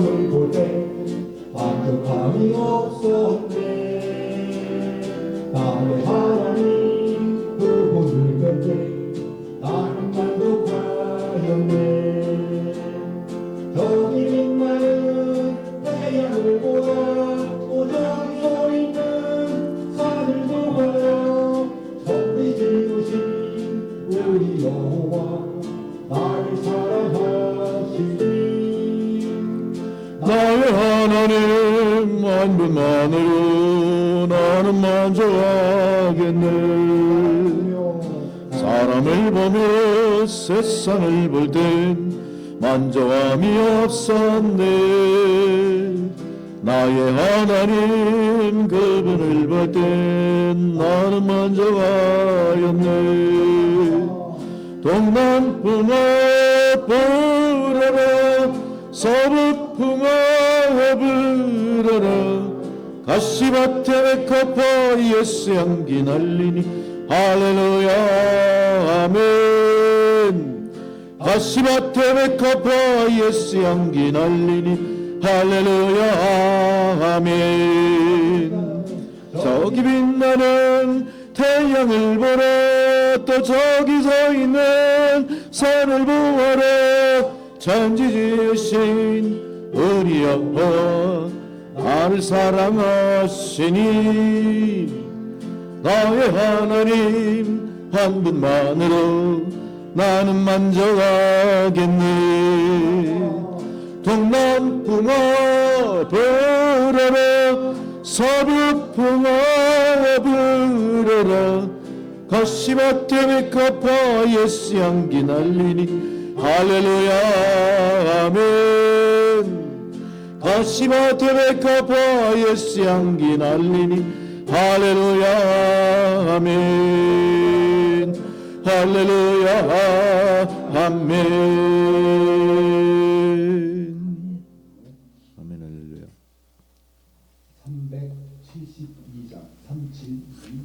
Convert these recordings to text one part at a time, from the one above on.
세상을 볼 때 만족함이 없었네. 나의 하나님 그분을 뵐 때 나는 만족하였네. 저기 빛나는 태양을 보아 또 저기 서 있는 산을도 보아 천지 지으신 우리 여호와 나를 사랑하시니. 나의 하나님 한 분만으로 나는 만족하겠네. 사람을 보며 세상을 볼 땐 만족함이 없었네. 나의 하나님 그분을 볼 땐 나는 만족하였네. 동남풍아 불어라 서북풍아 불어라 가시밭에 메카파 예수 향기 날리니 할렐루야 아멘. 가시밭에 메카파 예수 향기 날리니 할렐루야 아멘. 저기 빛나는 태양을 보라 또 저기 서 있는 산을 보아라 천지 지으신 우리 여호와 나를 사랑하시니. 나의 하나님 한 분만으로 나는 만족하겠네. 동남풍아 불어라 서북풍아 불어라 가시밭에 메카파 예수 향기 날리니 할렐루야 아멘. 가시밭에 메카파 예수 향기 날리니 할렐루야 아멘. 할렐루야 아멘. 아멘 할렐루야. 372장 372.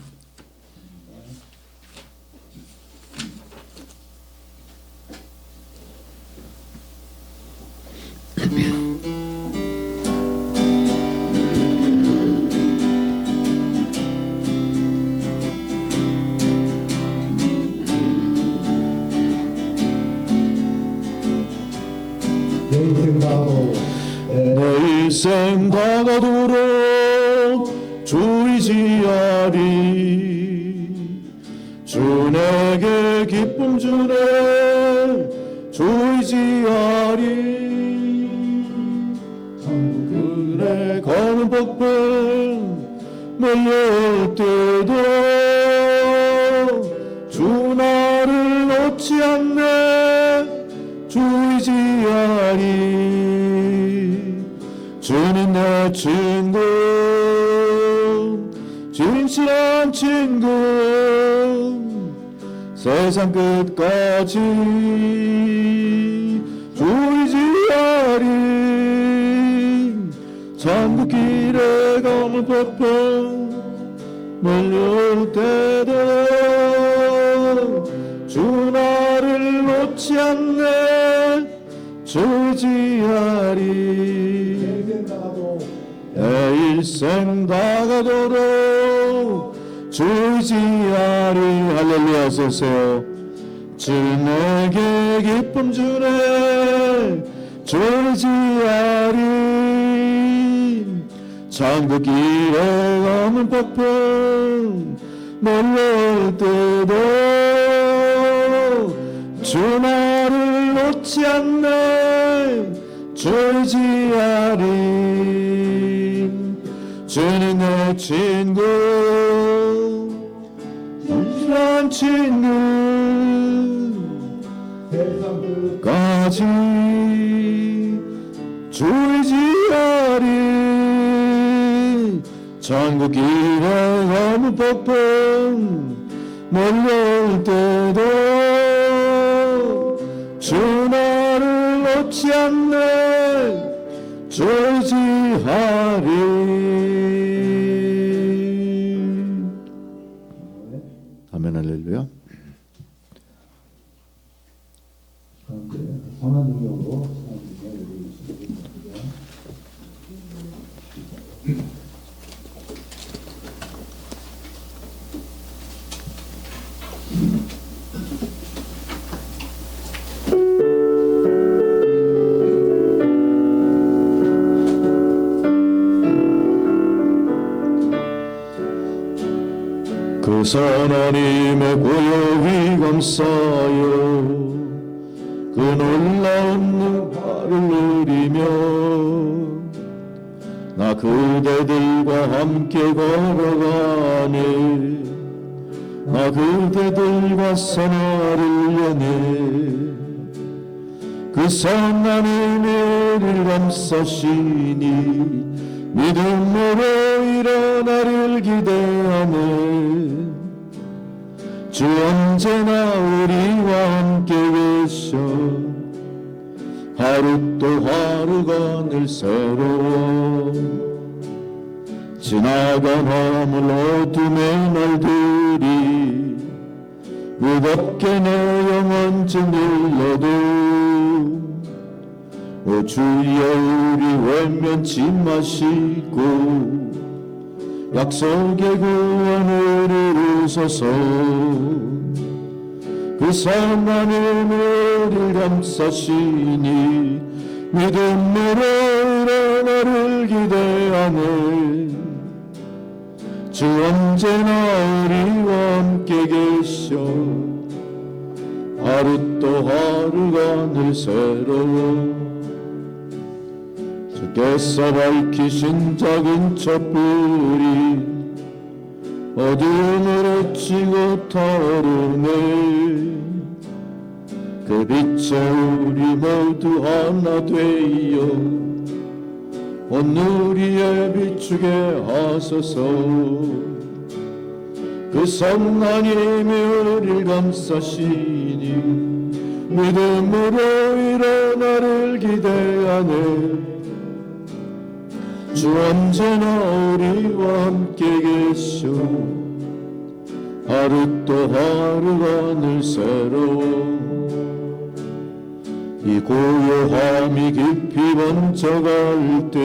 내 인생 다가도록 주의지하리. 주 내게 기쁨 주네 주의지하리. 그래 검은 폭풍 몰려올 때도 주 나를 놓지 않네 주의지하리. 주는 내 친구 진실한 친구 세상 끝까지 주의지하리. 천국길에 검은 폭풍 몰려올 때도 주 나를 놓지 않네 주의지하리. 내 일생 다가도록 주의지하리. 할렐루야 세세요. 주 내게 기쁨 주네 주의지하리. 천국길에 검은 폭풍 몰려올 때도 주 나를 놓지 않네 주의지하리. 주는 내 친구 진실한 친구 세상 끝까지 주의지하리. 천국길에 검은 폭풍 몰려올 때도 주 나를 놓지 않네 주의지하리. 아멘 할렐루야. 선한 능력으로 시간을 열리시기 바랍니다. 그 선하님의 고요히 감싸요 그 놀라운 능파를 누리며 나 그대들과 함께 걸어가네 나 그대들과 선화를 여네 그 선하님의 우리를 감싸시니 믿음으로 일어나를 기대하네 주 언제나 우리와 함께 계셔 하루 또 하루가 늘 새로워 지나간 화물 어둠의 날들이 무겁게 내 영혼 짓눌러도 오 주여 우리 외면치 마시고 약속의 구원을 이루소서 그 선하님 우리를 감싸시니 믿음으로 일어나를 기대하네 주 언제나 우리와 함께 계셔 하루 또 하루가 늘 새로워 주께서 밝히신 작은 촛불이 어두움으로 치고 타오르네 그 빛에 우리 모두 하나 되어 오늘이에 비추게 하소서 그 선하님이 우리를 감싸시니 믿음으로 일어나를 기대하네 주 언제나 우리와 함께 계셔 하루 또 하루가 늘 새로워 이 고요함이 깊이 번져갈 때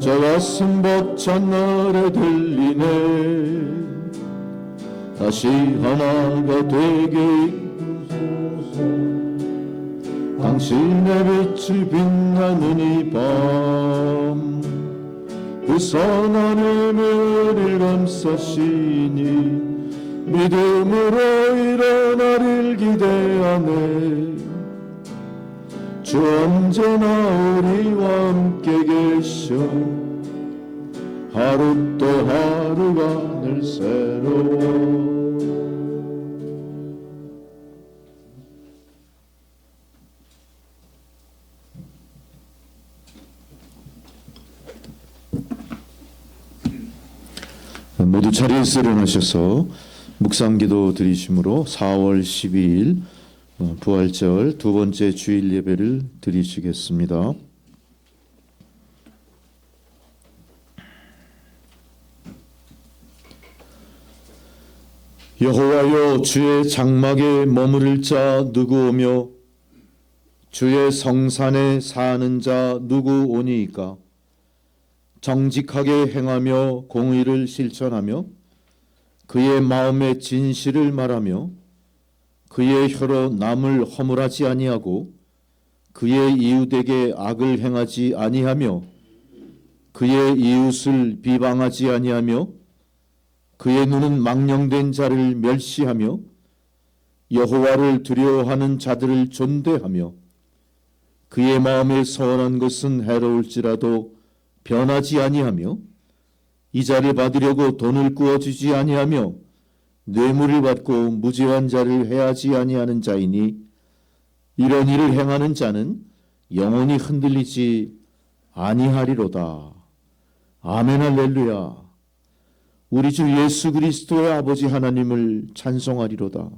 저 가슴 벅찬 노래 들리네 다시 하나가 되게 이끄소서 당신의 빛이 빛나는 이 밤 그 선하님의 우리를 감싸시니 믿음으로 일어나를 기대하네 주 언제나 우리와 함께 계셔 하루 또 하루가 늘 새로워 모두 자리에서 일어나셔서 묵상기도 드리심으로 4월 12일 부활절 두 번째 주일 예배를 드리시겠습니다. 여호와여 주의 장막에 머무를 자 누구 오며 주의 성산에 사는 자 누구 오니이까 정직하게 행하며 공의를 실천하며 그의 마음에 진실을 말하며 그의 혀로 남을 허물하지 아니하고 그의 이웃에게 악을 행하지 아니하며 그의 이웃을 비방하지 아니하며 그의 눈은 망령된 자를 멸시하며 여호와를 두려워하는 자들을 존대하며 그의 마음에 선한 것은 해로울지라도 변하지 아니하며 이자를 받으려고 돈을 꾸어주지 아니하며 뇌물을 받고 무죄한 자를 해하지 아니하는 자이니 이런 일을 행하는 자는 영원히 흔들리지 아니하리로다. 아멘 할렐루야. 우리 주 예수 그리스도의 아버지 하나님을 찬송하리로다.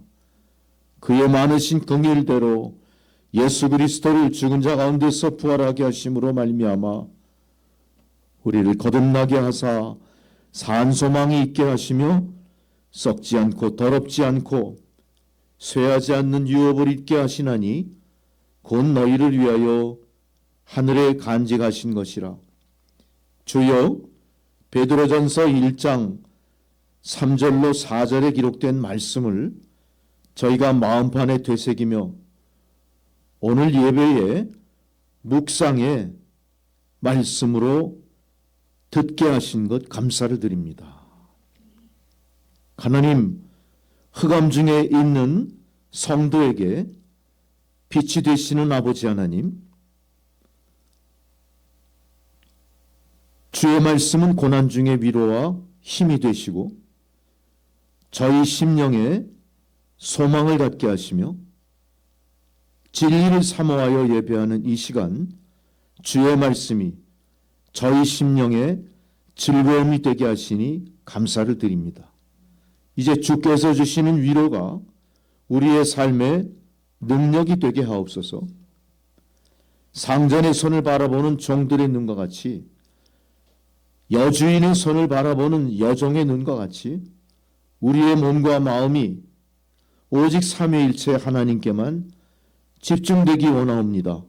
그의 많으신 긍휼대로 예수 그리스도를 죽은 자 가운데서 부활하게 하심으로 말미암아 우리를 거듭나게 하사 산 소망이 있게 하시며 썩지 않고 더럽지 않고 쇠하지 않는 유업을 있게 하시나니 곧 너희를 위하여 하늘에 간직하신 것이라. 주여 베드로전서 1장 3절로 4절에 기록된 말씀을 저희가 마음판에 되새기며 오늘 예배에 묵상의 말씀으로 듣게 하신 것 감사를 드립니다. 하나님, 흑암 중에 있는 성도에게 빛이 되시는 아버지 하나님, 주의 말씀은 고난 중에 위로와 힘이 되시고 저희 심령에 소망을 갖게 하시며 진리를 사모하여 예배하는 이 시간, 주의 말씀이 저희 심령에 즐거움이 되게 하시니 감사를 드립니다. 이제 주께서 주시는 위로가 우리의 삶의 능력이 되게 하옵소서. 상전의 손을 바라보는 종들의 눈과 같이, 여주인의 손을 바라보는 여종의 눈과 같이 우리의 몸과 마음이 오직 삼위일체 하나님께만 집중되기 원하옵니다.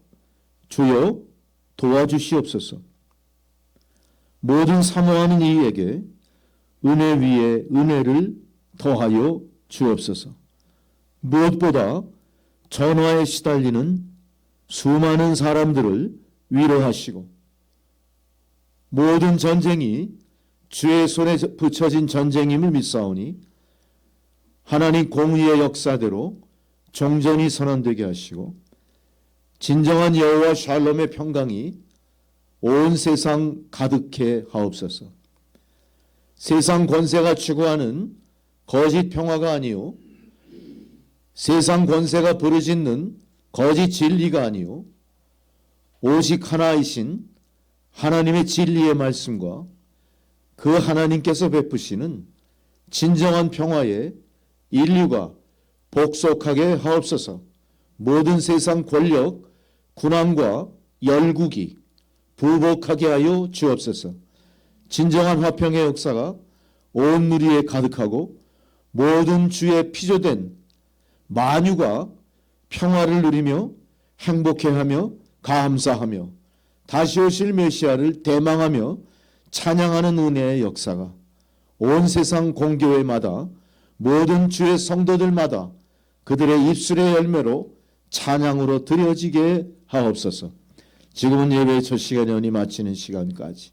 주여 도와주시옵소서. 모든 사모하는 이에게 은혜 위에 은혜를 더하여 주옵소서. 무엇보다 전화에 시달리는 수많은 사람들을 위로하시고 모든 전쟁이 주의 손에 붙여진 전쟁임을 믿사오니 하나님 공의의 역사대로 종전이 선언되게 하시고 진정한 여호와 샬롬의 평강이 온 세상 가득해 하옵소서. 세상 권세가 추구하는 거짓 평화가 아니요 세상 권세가 부르짖는 거짓 진리가 아니요 오직 하나이신 하나님의 진리의 말씀과 그 하나님께서 베푸시는 진정한 평화에 인류가 복속하게 하옵소서. 모든 세상 권력, 군왕과 열국이 부복하게 하여 주옵소서. 진정한 화평의 역사가 온 누리에 가득하고 모든 주의 피조된 만유가 평화를 누리며 행복해하며 감사하며 다시 오실 메시아를 대망하며 찬양하는 은혜의 역사가 온 세상 공교회마다 모든 주의 성도들마다 그들의 입술의 열매로 찬양으로 드려지게 하옵소서. 지금은 예배의 첫 시간이 오니 마치는 시간까지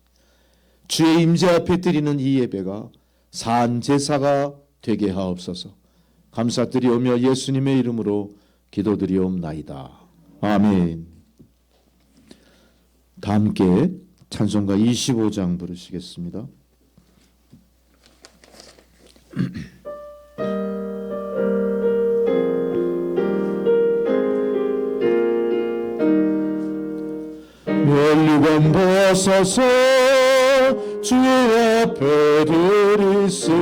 주의 임재 앞에 드리는 이 예배가 산 제사가 되게 하옵소서. 감사드리오며 예수님의 이름으로 기도드리옵나이다. 아멘. 다 함께 찬송가 25장 부르시겠습니다. 멸류관 벗어서 주 앞에 드리시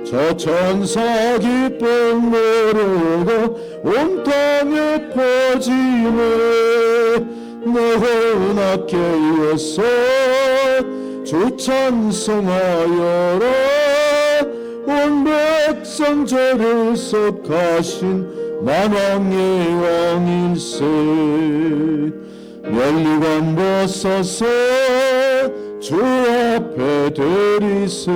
저 천사 기쁨 모르고 온 땅에 퍼지네 너혼 학계에서 주 찬송하여라 온 백성 저를 속하신 만왕의 왕일세 멸류관 벗어서 주 앞에 드리세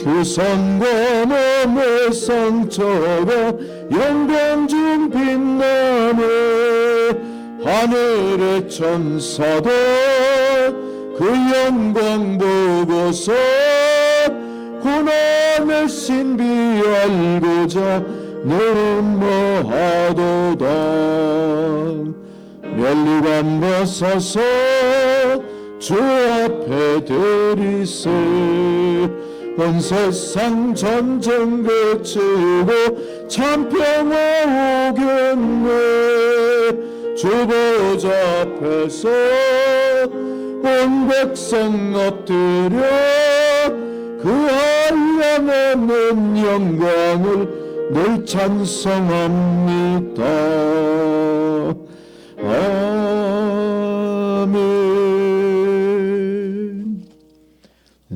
그 성과 몸의 상처가 영광 중 빛나네 하늘의 천사도 그 영광 보고서 고난의 신비 알고자 눈머하도다 멸류관 벗어서 주 앞에 드리세 온 세상 전쟁 그치고 참 평화 오겠네 주 보좌 앞에서 온 백성 엎드려 그 한량없는 영광을 늘 찬송합니다. 아멘.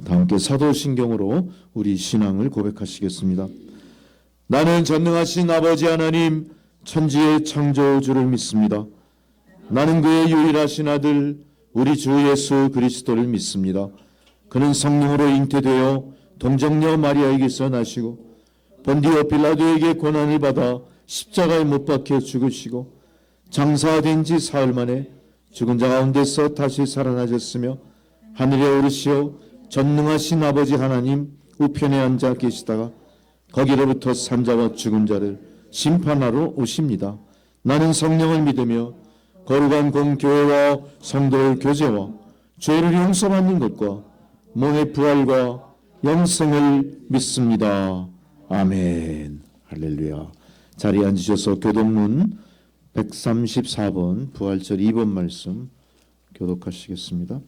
다 함께 사도신경으로 우리 신앙을 고백하시겠습니다. 나는 전능하신 아버지 하나님 천지의 창조주를 믿습니다. 나는 그의 유일하신 아들 우리 주 예수 그리스도를 믿습니다. 그는 성령으로 잉태되어 동정녀 마리아에게서 나시고 본디오 빌라도에게 고난을 받아 십자가에 못 박혀 죽으시고 장사된 지 사흘 만에 죽은 자 가운데서 다시 살아나셨으며 하늘에 오르시어 전능하신 아버지 하나님 우편에 앉아 계시다가 거기로부터 산자와 죽은 자를 심판하러 오십니다. 나는 성령을 믿으며 거룩한 공교회와 성도의 교제와 죄를 용서받는 것과 몸의 부활과 영생을 믿습니다. 아멘. 할렐루야. 자리에 앉으셔서 교독문 134번 부활절 2번 말씀 교독하시겠습니다.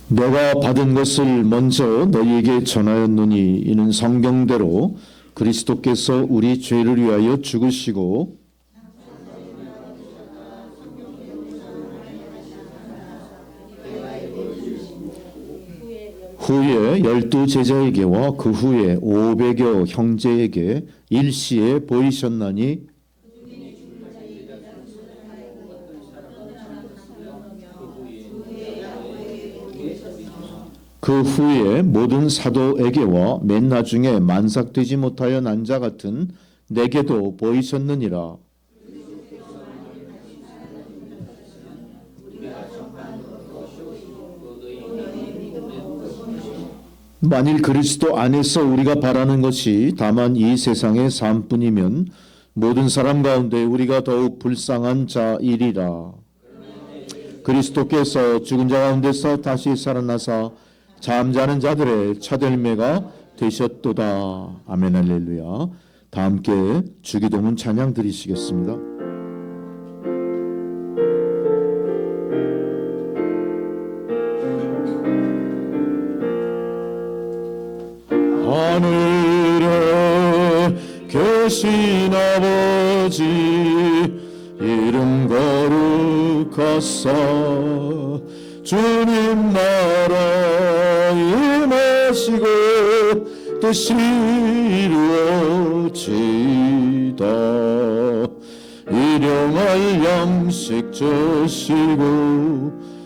내가 받은 것을 먼저 너희에게 전하였노니 이는 성경대로 그리스도께서 우리 죄를 위하여 죽으시고 후에 12 제자에게와 그 후에 500여 형제에게 일시에 보이셨나니 그 후에 모든 사도에게와 맨 나중에 만삭되지 못하여 난 자 같은 내게도 보이셨느니라. 만일 그리스도 안에서 우리가 바라는 것이 다만 이 세상의 삶뿐이면 모든 사람 가운데 우리가 더욱 불쌍한 자이리라. 그리스도께서 죽은 자 가운데서 다시 살아나사 잠자는 자들의 차들매가 되셨도다. 아멘 할렐루야. 다 함께 주기도문 찬양 드리시겠습니다. 하늘에 계신 아버지 이름 거룩하사 주님 나라 임하시고 뜻이 이루어지다. 일용할 양식 주시고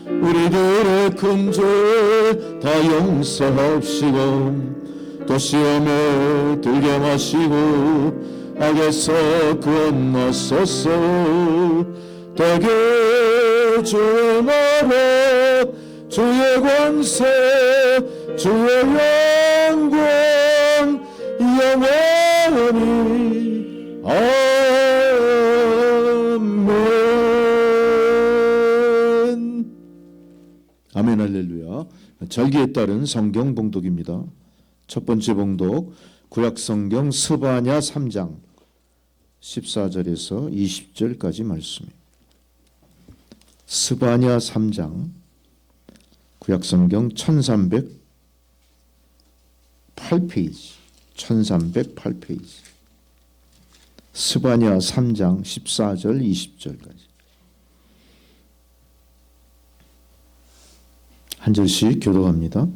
우리들의 큰 죄 다 용서합시고 또 시험에 들게 마시고 악에서 구원하소서. 대개 주의 나라 주의 권세 주의 영광 영원히 아멘. 아멘 할렐루야. 절기에 따른 성경 봉독입니다. 첫 번째 봉독 구약성경 스바냐 3장 14절에서 20절까지 말씀입니다. 스바냐 3장 구약성경 1308페이지 1308페이지 스바냐 3장 14절 20절까지 한 절씩 교독합니다.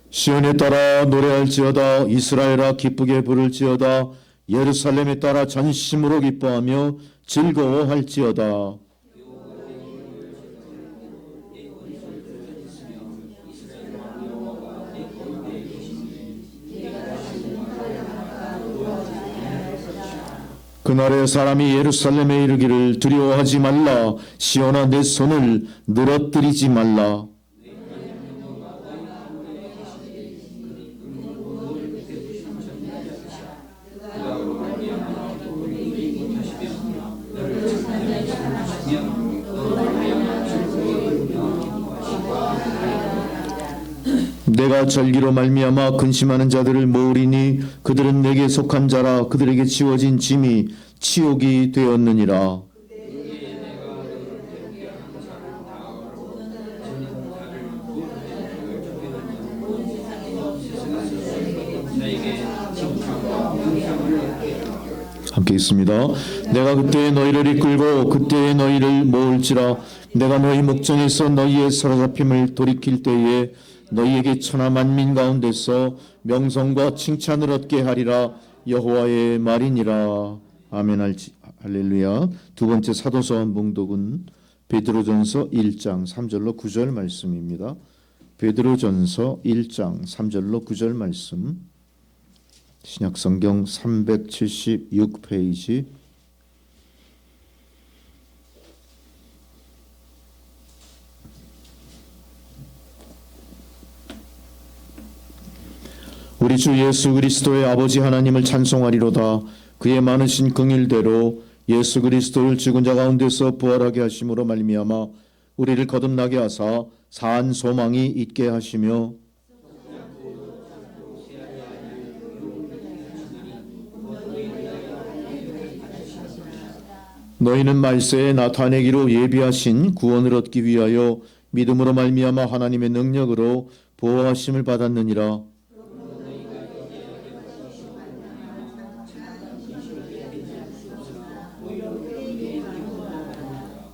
시온에 따라 노래할지어다. 이스라엘아 기쁘게 부를지어다. 예루살렘에 따라 전심으로 기뻐하며 즐거워할지어다. 그날에 사람이 예루살렘에 이르기를 두려워하지 말라. 시온아 내 손을 늘어뜨리지 말라. 내가 절기로 말미암아 근심하는 자들을 모으리니 그들은 내게 속한 자라. 그들에게 지워진 짐이 치욕이 되었느니라. 함께 있습니다. 내가 그때에 너희를 이끌고 그때에 너희를 모을지라. 내가 너희 목전에서 너희의 사로잡힘을 돌이킬 때에 너희에게 천하 만민 가운데서 명성과 칭찬을 얻게 하리라. 여호와의 말이니라. 아멘 할렐루야. 두 번째 사도서한 봉독은 베드로전서 1장 3절로 9절 말씀입니다. 베드로전서 1장 3절로 9절 말씀 신약성경 376페이지 우리 주 예수 그리스도의 아버지 하나님을 찬송하리로다. 그의 많으신 긍휼대로 예수 그리스도를 죽은 자 가운데서 부활하게 하심으로 말미암아 우리를 거듭나게 하사 사한 소망이 있게 하시며 너희는 말세에 나타내기로 예비하신 구원을 얻기 위하여 믿음으로 말미암아 하나님의 능력으로 보호하심을 받았느니라.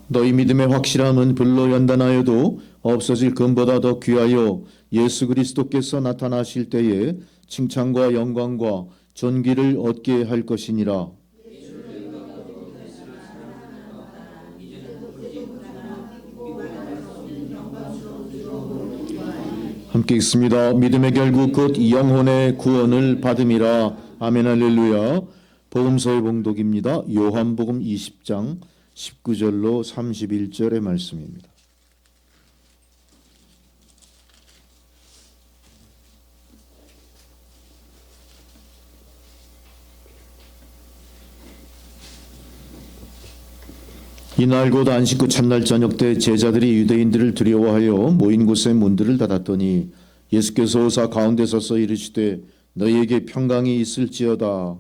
너희 믿음의 확실함은 불로 연단하여도 없어질 금보다 더 귀하여 예수 그리스도께서 나타나실 때에 칭찬과 영광과 존귀를 얻게 할 것이니라. 함께 읽습니다. 믿음의 결국 곧 영혼의 구원을 받음이라. 아멘 할렐루야. 복음서의 봉독입니다. 요한복음 20장 19절로 31절의 말씀입니다. 이날 곧 안식 후 첫날 저녁 때 제자들이 유대인들을 두려워하여 모인 곳의 문들을 닫았더니 예수께서 오사 가운데 서서 이르시되 너희에게 평강이 있을지어다.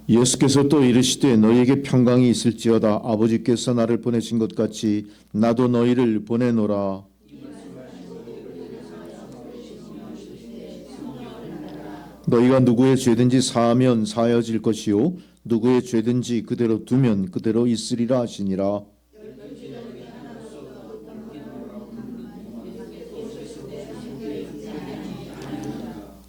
예수께서 또 이르시되 너희에게 평강이 있을지어다. 아버지께서 나를 보내신 것 같이 나도 너희를 보내노라. 너희가 누구의 죄든지 사하면 사하여질 것이요 누구의 죄든지 그대로 두면 그대로 있으리라 하시니라.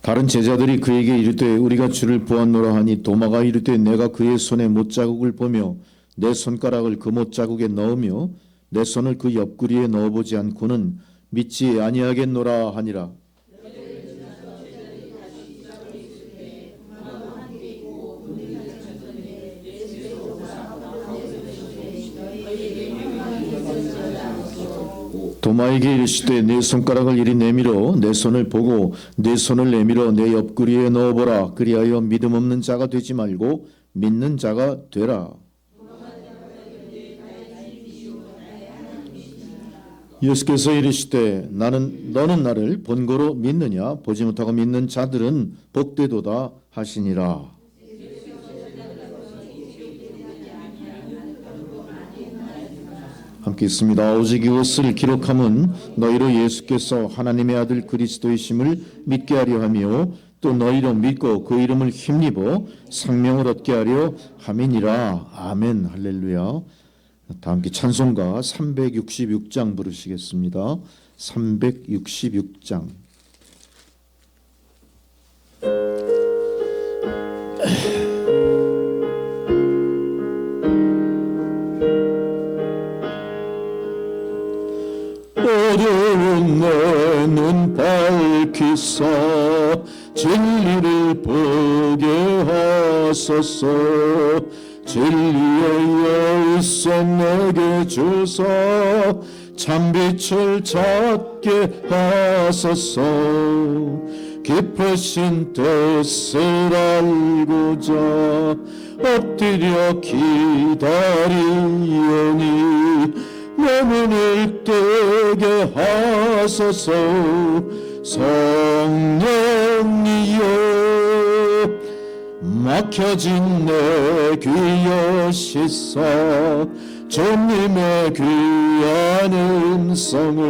다른 제자들이 그에게 이르되 우리가 주를 보았노라 하니 도마가 이르되 내가 그의 손에 못자국을 보며 내 손가락을 그 못자국에 넣으며 내 손을 그 옆구리에 넣어보지 않고는 믿지 아니하겠노라 하니라. 도마에게 이르시되 내 손가락을 이리 내밀어 내 손을 보고 내 손을 내밀어 내 옆구리에 넣어보라. 그리하여 믿음 없는 자가 되지 말고 믿는 자가 되라. 예수께서 이르시되 너는 나를 본고로 믿느냐? 보지 못하고 믿는 자들은 복되도다 하시니라. 함께 있습니다. 오직 이것을 기록함은 너희로 예수께서 하나님의 아들 그리스도이심을 믿게 하려 하며 또 너희로 믿고 그 이름을 힘입어 생명을 얻게 하려 함이니라. 아멘 할렐루야. 다 함께 찬송가 366장 부르시겠습니다. 366장. 어두운 내 눈 밝히사 진리를 보게 하소서. 진리의 열쇠 내게 주사 참빛을 찾게 하소서. 깊으신 뜻을 알고자 엎드려 기다리오니 내 눈을 뜨게 하소서. 성령이여 막혀진 내 귀여 씻어 주님의 귀한 음성을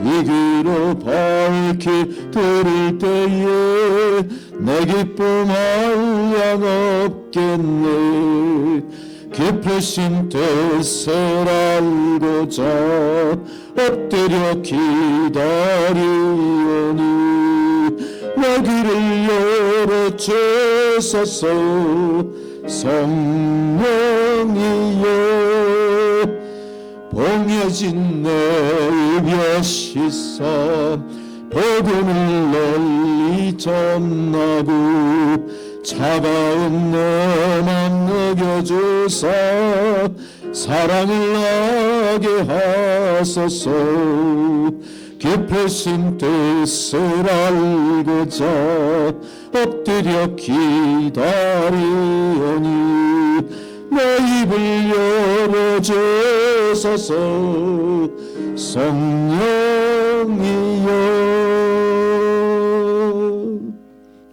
이 귀로 밝히 들을 때에 내 기쁨 한량 없겠네. 깊으신 뜻을 알고자 엎드려 기다리오니 내 귀를 열어주소서. 성령이여 봉의 깨진 내 입에 씻어 복음을 널리 전하고 차가운 내 맘 녹여주사 사랑을 나게 하소서. 깊으신 뜻을 알고자 엎드려 기다리오니 내 입을 열어주소서. 성령이여.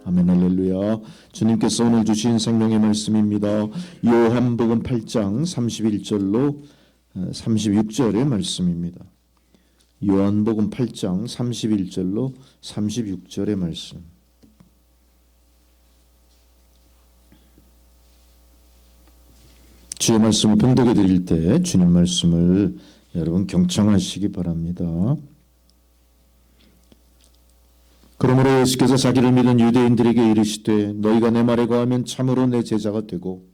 아멘. 할렐루야. 주님께서 오늘 주신 생명의 말씀입니다. 요한복음 8장 31절로 36절의 말씀입니다. 요한복음 8장 31절로 36절의 말씀. 주의 말씀을 봉독해 드릴 때 주님 말씀을 여러분 경청하시기 바랍니다. 그러므로 예수께서 자기를 믿은 유대인들에게 이르시되 너희가 내 말에 거하면 참으로 내 제자가 되고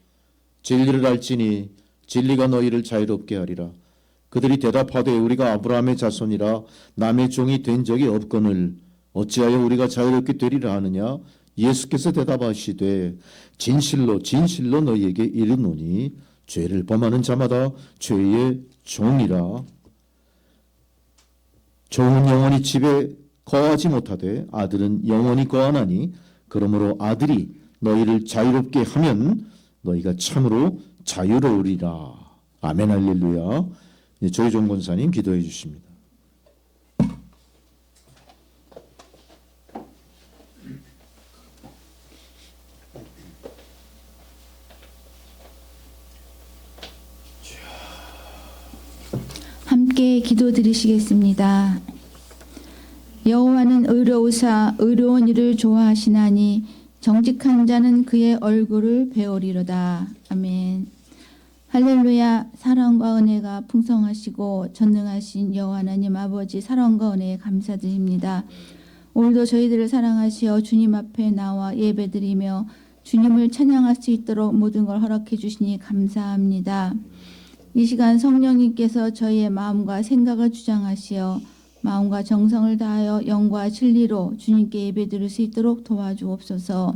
진리를 알지니 진리가 너희를 자유롭게 하리라. 그들이 대답하되 우리가 아브라함의 자손이라 남의 종이 된 적이 없거늘 어찌하여 우리가 자유롭게 되리라 하느냐. 예수께서 대답하시되 진실로 진실로 너희에게 이르노니 죄를 범하는 자마다 죄의 종이라. 종은 영원히 집에 거하지 못하되 아들은 영원히 거하나니 그러므로 아들이 너희를 자유롭게 하면 너희가 참으로 자유로우리라. 아멘. 할렐루야. 조혜종 권사님 기도해 주십니다. 함께 기도 드리시겠습니다. 여호와는 의로우사 의로운 일을 좋아하시나니 정직한 자는 그의 얼굴을 배우리로다. 아멘. 할렐루야. 사랑과 은혜가 풍성하시고 전능하신 여호와 하나님 아버지 사랑과 은혜에 감사드립니다. 오늘도 저희들을 사랑하시어 주님 앞에 나와 예배드리며 주님을 찬양할 수 있도록 모든 걸 허락해 주시니 감사합니다. 이 시간 성령님께서 저희의 마음과 생각을 주장하시어 마음과 정성을 다하여 영과 진리로 주님께 예배드릴 수 있도록 도와주옵소서.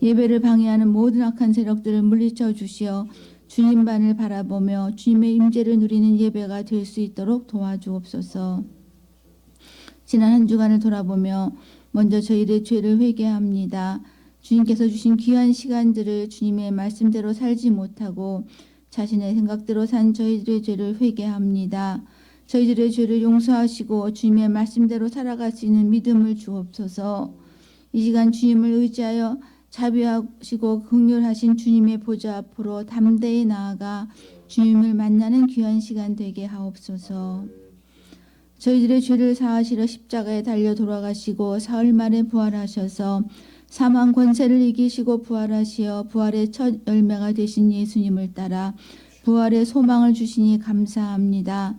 예배를 방해하는 모든 악한 세력들을 물리쳐 주시어 주님만을 바라보며 주님의 임재를 누리는 예배가 될 수 있도록 도와주옵소서. 지난 한 주간을 돌아보며 먼저 저희들의 죄를 회개합니다. 주님께서 주신 귀한 시간들을 주님의 말씀대로 살지 못하고 자신의 생각대로 산 저희들의 죄를 회개합니다. 저희들의 죄를 용서하시고 주님의 말씀대로 살아갈 수 있는 믿음을 주옵소서. 이 시간 주님을 의지하여 자비하시고 긍휼하신 주님의 보좌 앞으로 담대히 나아가 주님을 만나는 귀한 시간 되게 하옵소서. 저희들의 죄를 사하시려 십자가에 달려 돌아가시고 사흘 만에 부활하셔서 사망 권세를 이기시고 부활하시어 부활의 첫 열매가 되신 예수님을 따라 부활의 소망을 주시니 감사합니다.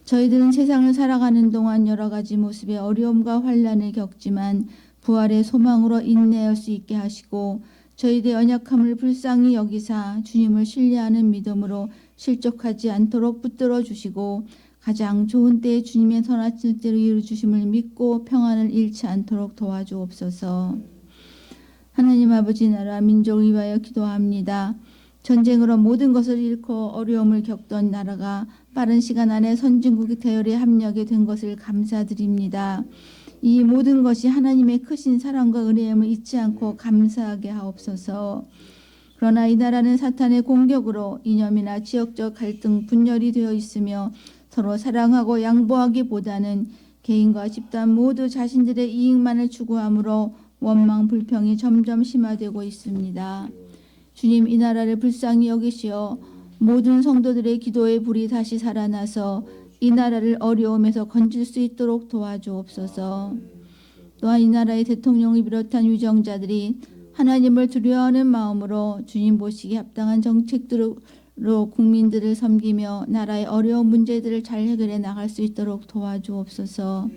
저희들은 세상을 살아가는 동안 여러 가지 모습의 어려움과 환난을 겪지만 부활의 소망으로 인내할 수 있게 하시고 저희들의 연약함을 불쌍히 여기사 주님을 신뢰하는 믿음으로 실족하지 않도록 붙들어 주시고 가장 좋은 때에 주님의 선하신 때로 이루어주심을 믿고 평안을 잃지 않도록 도와주옵소서. 하나님 아버지 나라 민족을 위하여 기도합니다. 전쟁으로 모든 것을 잃고 어려움을 겪던 나라가 빠른 시간 안에 선진국의 대열에 합력이 된 것을 감사드립니다. 이 모든 것이 하나님의 크신 사랑과 은혜임을 잊지 않고 감사하게 하옵소서. 그러나 이 나라는 사탄의 공격으로 이념이나 지역적 갈등, 분열이 되어 있으며 서로 사랑하고 양보하기보다는 개인과 집단 모두 자신들의 이익만을 추구하므로 원망, 불평이 점점 심화되고 있습니다. 주님, 이 나라를 불쌍히 여기시어 모든 성도들의 기도의 불이 다시 살아나서 이 나라를 어려움에서 건질 수 있도록 도와주옵소서. 또한 이 나라의 대통령을 비롯한 유정자들이 하나님을 두려워하는 마음으로 주님 보시기에 합당한 정책들로 국민들을 섬기며 나라의 어려운 문제들을 잘 해결해 나갈 수 있도록 도와주옵소서.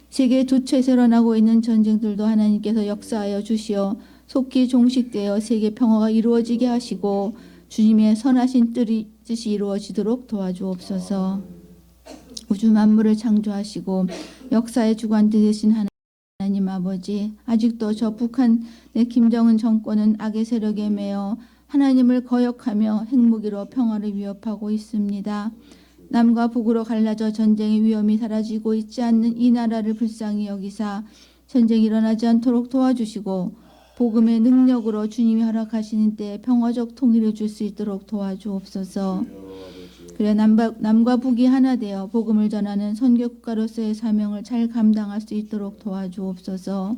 세계 도처에서 일어나고 있는 전쟁들도 하나님께서 역사하여 주시어 속히 종식되어 세계 평화가 이루어지게 하시고 주님의 선하신 뜻이 이루어지도록 도와주옵소서. 우주 만물을 창조하시고 역사의 주관 되신 하나님 아버지, 아직도 저 북한의 김정은 정권은 악의 세력에 매여 하나님을 거역하며 핵무기로 평화를 위협하고 있습니다. 남과 북으로 갈라져 전쟁의 위험이 사라지고 있지 않는 이 나라를 불쌍히 여기사 전쟁이 일어나지 않도록 도와주시고 복음의 능력으로 주님이 허락하시는 때에 평화적 통일을 줄 수 있도록 도와주옵소서. 그래 남과 북이 하나 되어 복음을 전하는 선교 국가로서의 사명을 잘 감당할 수 있도록 도와주옵소서.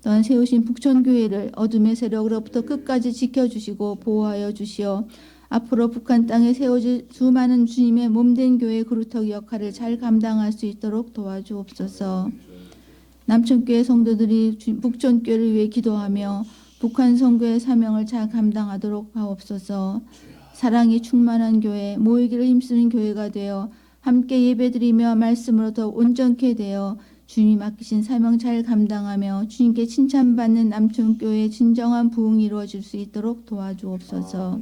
또한 세우신 북촌교회를 어둠의 세력으로부터 끝까지 지켜주시고 보호하여 주시어 앞으로 북한 땅에 세워질 수많은 주님의 몸된 교회 그루터기 역할을 잘 감당할 수 있도록 도와주옵소서. 남촌교회 성도들이 북촌교회를 위해 기도하며 북한 선교의 사명을 잘 감당하도록 하옵소서. 사랑이 충만한 교회, 모이기를 힘쓰는 교회가 되어 함께 예배드리며 말씀으로 더 온전케 되어 주님이 맡기신 사명 잘 감당하며 주님께 칭찬받는 남촌교회의 진정한 부흥이 이루어질 수 있도록 도와주옵소서.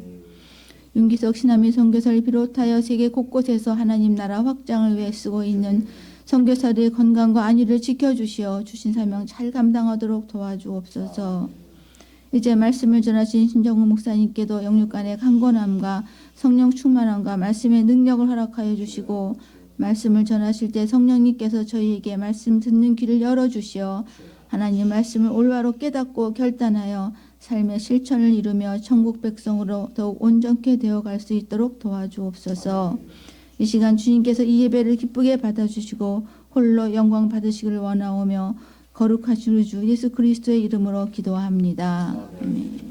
윤기석 신하미 선교사를 비롯하여 세계 곳곳에서 하나님 나라 확장을 위해 쓰고 있는 선교사들의 건강과 안위를 지켜주시어 주신 사명 잘 감당하도록 도와주옵소서. 이제 말씀을 전하신 신정우 목사님께도 영육간의 강건함과 성령 충만함과 말씀의 능력을 허락하여 주시고 말씀을 전하실 때 성령님께서 저희에게 말씀 듣는 귀를 열어주시어 하나님 말씀을 올바로 깨닫고 결단하여 삶의 실천을 이루며 천국 백성으로 더욱 온전케 되어갈 수 있도록 도와주옵소서. 이 시간 주님께서 이 예배를 기쁘게 받아주시고 홀로 영광 받으시기를 원하오며 거룩하신 우리 주 예수 그리스도의 이름으로 기도합니다. 아멘.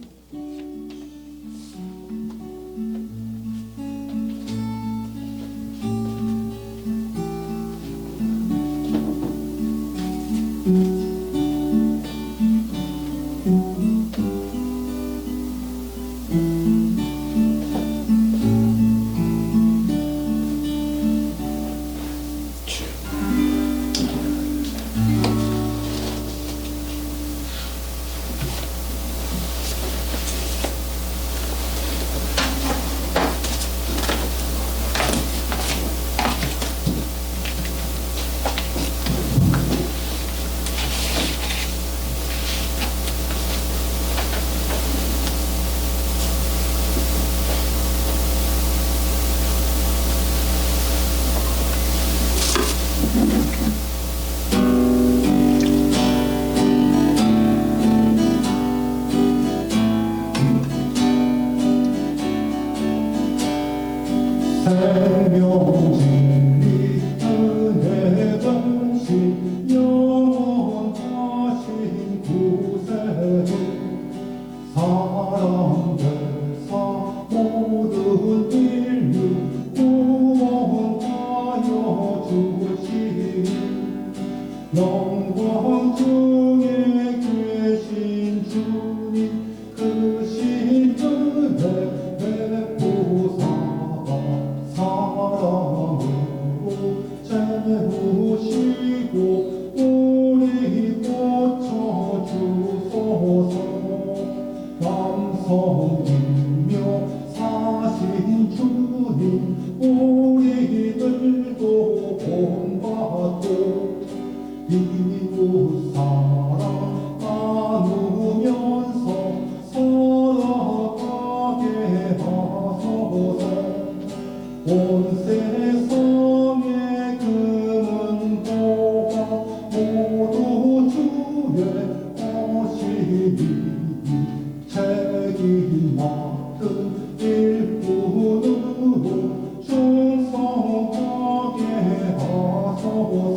생명진리 은혜 전신 영원하신 구세주 사람 대사 모든 인류 구원하여 주신 영광 중에 계신 주님 크신 은혜 베푸사 사랑으로 채우시고 우리 고쳐주소서. 남성이며 사신 주님 우리들도 본받고 이웃 사랑 나누면서 살아가게 하소서. 온 세상의 금은보가 모두 주의 것이니 책임 맡은 일꾼으로 충성하게 하소서.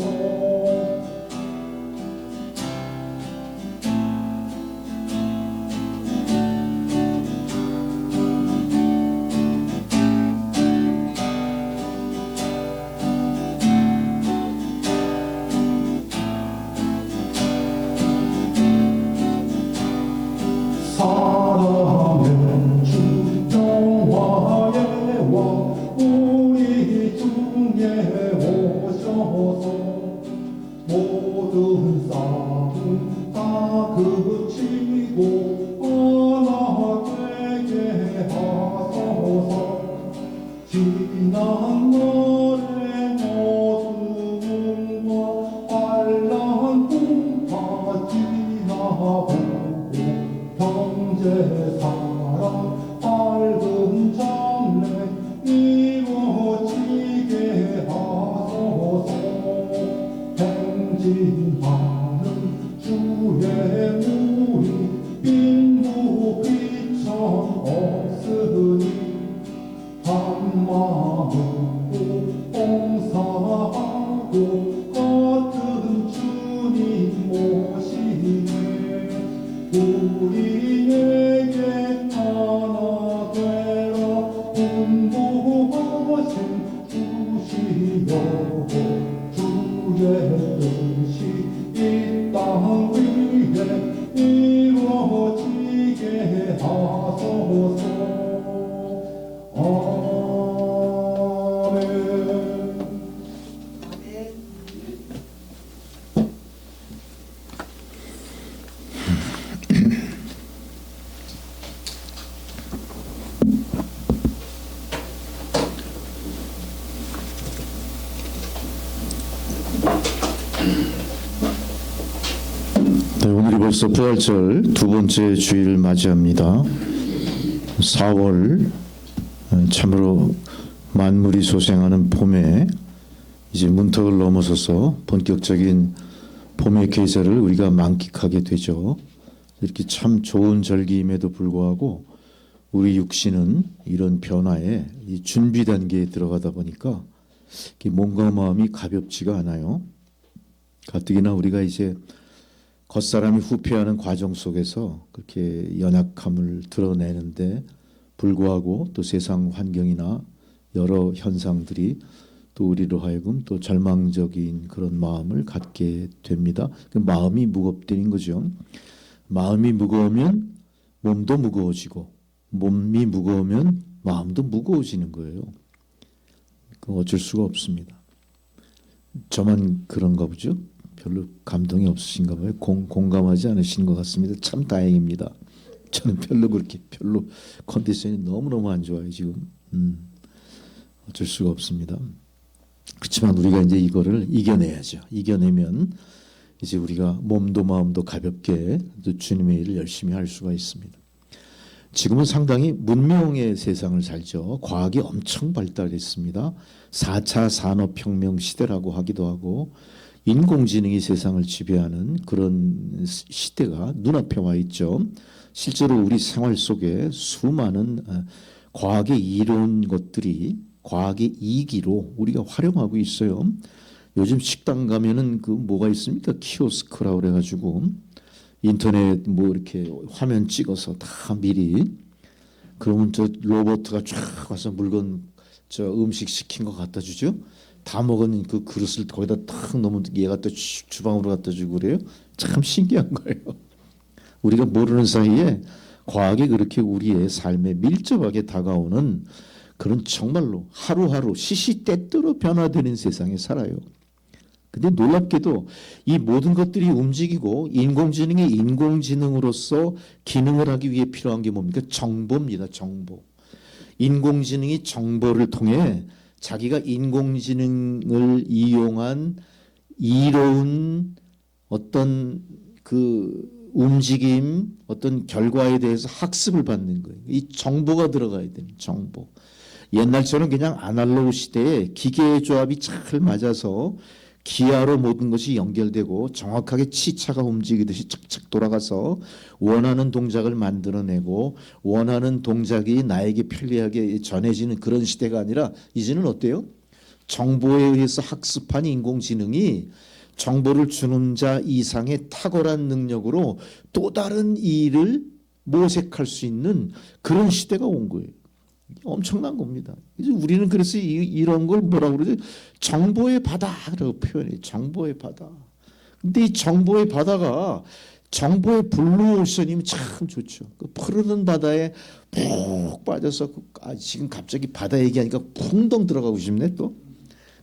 사랑은 주 영화의 왕 우리 중에 오셔서 모든 싸움 다 그치고 하나 되게 하소서. 우리에게 하나 되라 공부하신 주시여 주의 뜻이 이 땅 위에 이루어지게 하소서. 아멘. 네, 오늘이 벌써 부활절 두 번째 주일을 맞이합니다. 4월 참으로 만물이 소생하는 봄에 이제 문턱을 넘어서서 본격적인 봄의 계절을 우리가 만끽하게 되죠. 이렇게 참 좋은 절기임에도 불구하고 우리 육신은 이런 변화에 이 준비 단계에 들어가다 보니까 몸과 마음이 가볍지가 않아요. 가뜩이나 우리가 이제 겉사람이 후퇴하는 과정 속에서 그렇게 연약함을 드러내는데 불구하고 또 세상 환경이나 여러 현상들이 또 우리로 하여금 또 절망적인 그런 마음을 갖게 됩니다. 마음이 무겁다는 거죠. 마음이 무거우면 몸도 무거워지고 몸이 무거우면 마음도 무거워지는 거예요. 그 어쩔 수가 없습니다. 저만 그런가 보죠? 별로 감동이 없으신가 봐요. 공감하지 않으신 것 같습니다. 참 다행입니다. 저는 별로 컨디션이 너무너무 안 좋아요 지금. 어쩔 수가 없습니다. 그렇지만 우리가 이제 이거를 이겨내야죠. 이겨내면 이제 우리가 몸도 마음도 가볍게 또 주님의 일을 열심히 할 수가 있습니다. 지금은 상당히 문명의 세상을 살죠. 과학이 엄청 발달했습니다. 4차 산업혁명 시대라고 하기도 하고 인공지능이 세상을 지배하는 그런 시대가 눈앞에 와 있죠. 실제로 우리 생활 속에 수많은 과학의 이로운 것들이 과학의 이기로 우리가 활용하고 있어요. 요즘 식당 가면은 그 뭐가 있습니까? 키오스크라 그래가지고 인터넷 뭐 이렇게 화면 찍어서 다 미리 그러면 저 로봇가 쫙 와서 물건 저 음식 시킨 거 갖다 주죠. 다 먹은 그 그릇을 거기다 탁 넣으면 얘가 또 주방으로 갖다 주고 그래요. 참 신기한 거예요. 우리가 모르는 사이에 과학이 그렇게 우리의 삶에 밀접하게 다가오는 그런 정말로 하루하루 시시때때로 변화되는 세상에 살아요. 근데 놀랍게도 이 모든 것들이 움직이고 인공지능이 인공지능으로서 기능을 하기 위해 필요한 게 뭡니까? 정보입니다. 정보. 인공지능이 정보를 통해 자기가 인공지능을 이용한 이로운 어떤 그 움직임, 어떤 결과에 대해서 학습을 받는 거예요. 이 정보가 들어가야 되는 정보. 옛날처럼 그냥 아날로그 시대에 기계의 조합이 잘 맞아서 기하로 모든 것이 연결되고 정확하게 치차가 움직이듯이 착착 돌아가서 원하는 동작을 만들어내고 원하는 동작이 나에게 편리하게 전해지는 그런 시대가 아니라 이제는 어때요? 정보에 의해서 학습한 인공지능이 정보를 주는 자 이상의 탁월한 능력으로 또 다른 일을 모색할 수 있는 그런 시대가 온 거예요. 엄청난 겁니다. 이제 우리는 그래서 이런 걸 뭐라고 그러죠? 정보의 바다라고 표현해요. 정보의 바다. 근데 이 정보의 바다가 정보의 블루오션이면 참 좋죠. 그 푸르른 바다에 푹 빠져서 지금 갑자기 바다 얘기하니까 풍덩 들어가고 싶네 또.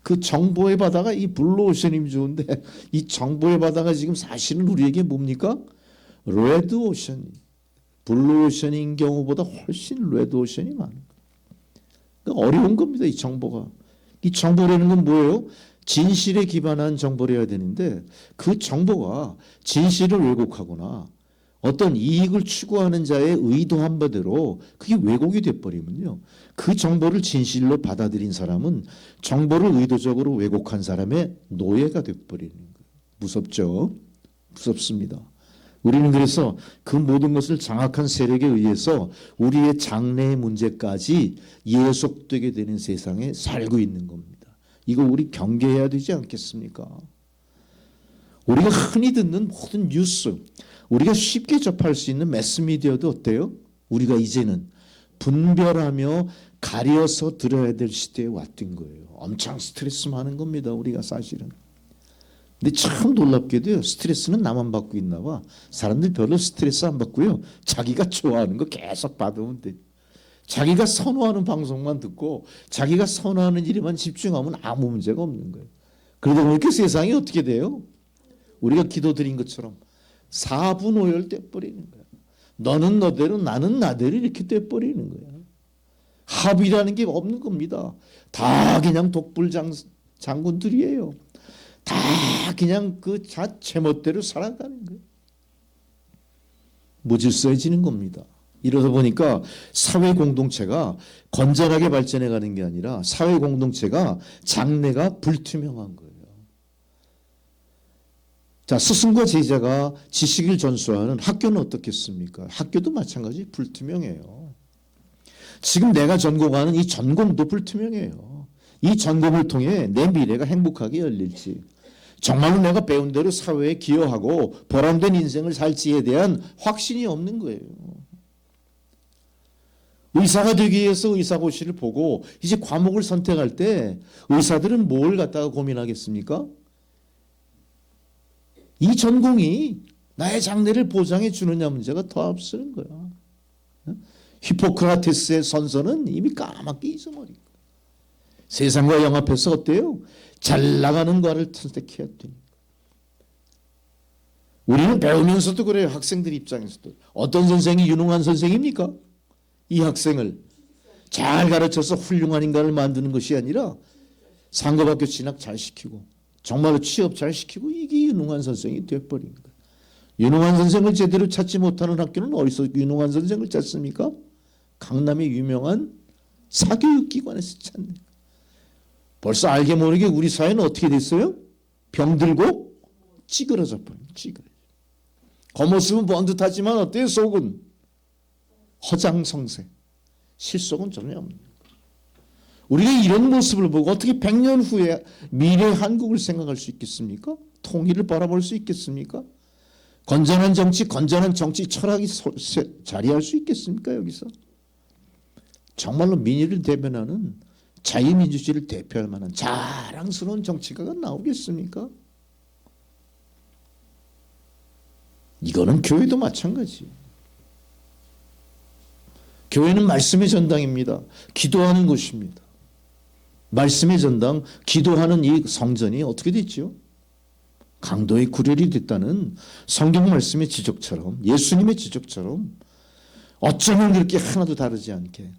그 정보의 바다가 이 블루오션이면 좋은데 이 정보의 바다가 지금 사실은 우리에게 뭡니까? 레드오션. 블루오션인 경우보다 훨씬 레드오션이 많은 거예요. 어려운 겁니다. 이 정보가. 이 정보라는 건 뭐예요? 진실에 기반한 정보를 해야 되는데 그 정보가 진실을 왜곡하거나 어떤 이익을 추구하는 자의 의도한 바대로 그게 왜곡이 돼버리면요. 그 정보를 진실로 받아들인 사람은 정보를 의도적으로 왜곡한 사람의 노예가 돼버리는 거예요. 무섭죠? 무섭습니다. 우리는 그래서 그 모든 것을 장악한 세력에 의해서 우리의 장래의 문제까지 예속되게 되는 세상에 살고 있는 겁니다. 이거 우리 경계해야 되지 않겠습니까? 우리가 흔히 듣는 모든 뉴스, 우리가 쉽게 접할 수 있는 매스미디어도 어때요? 우리가 이제는 분별하며 가려서 들어야 될 시대에 왔던 거예요. 엄청 스트레스 많은 겁니다. 우리가 사실은. 근데 참 놀랍게도요. 스트레스는 나만 받고 있나 봐. 사람들 별로 스트레스 안 받고요. 자기가 좋아하는 거 계속 받으면 돼. 자기가 선호하는 방송만 듣고 자기가 선호하는 일에만 집중하면 아무 문제가 없는 거예요. 그러다 보니까 세상이 어떻게 돼요? 우리가 기도드린 것처럼 사분오열 돼버리는 거야. 너는 너대로 나는 나대로 이렇게 돼버리는 거야. 합의라는 게 없는 겁니다. 다 그냥 장군들이에요. 다 그냥 그 제멋대로 살아가는 거예요. 무질서해지는 겁니다. 이러다 보니까 사회 공동체가 건전하게 발전해 가는 게 아니라 사회 공동체가 장래가 불투명한 거예요. 자, 스승과 제자가 지식을 전수하는 학교는 어떻겠습니까? 학교도 마찬가지 불투명해요. 지금 내가 전공하는 이 전공도 불투명해요. 이 전공을 통해 내 미래가 행복하게 열릴지, 정말로 내가 배운 대로 사회에 기여하고 보람된 인생을 살지에 대한 확신이 없는 거예요. 의사가 되기 위해서 의사고시를 보고 이제 과목을 선택할 때 의사들은 뭘 갖다가 고민하겠습니까? 이 전공이 나의 장래를 보장해 주느냐 문제가 더 앞서는 거야. 히포크라테스의 선서는 이미 까맣게 잊어버리고, 세상과 영합해서 어때요? 잘 나가는 과를 선택해야 되니까. 우리는 배우면서도 그래요. 학생들 입장에서도. 어떤 선생이 유능한 선생입니까? 이 학생을 잘 가르쳐서 훌륭한 인간을 만드는 것이 아니라 상고학교 진학 잘 시키고 정말로 취업 잘 시키고, 이게 유능한 선생이 돼버린 거예요. 유능한 선생을 제대로 찾지 못하는 학교는 어디서 유능한 선생을 찾습니까? 강남의 유명한 사교육기관에서 찾는 거예요. 벌써 알게 모르게 우리 사회는 어떻게 됐어요? 병들고 찌그러져 버려요. 찌그러져. 겉모습은 번듯하지만 어때요? 속은 허장성세. 실속은 전혀 없는 거예요. 우리가 이런 모습을 보고 어떻게 100년 후에 미래의 한국을 생각할 수 있겠습니까? 통일을 바라볼 수 있겠습니까? 건전한 정치 철학이 자리할 수 있겠습니까? 여기서 정말로 민의를 대변하는, 자유민주주의를 대표할 만한 자랑스러운 정치가가 나오겠습니까? 이거는 교회도 마찬가지. 교회는 말씀의 전당입니다. 기도하는 곳입니다. 말씀의 전당, 기도하는 이 성전이 어떻게 됐죠? 강도의 구렬이 됐다는 성경 말씀의 지적처럼, 예수님의 지적처럼 어쩌면 그렇게 하나도 다르지 않게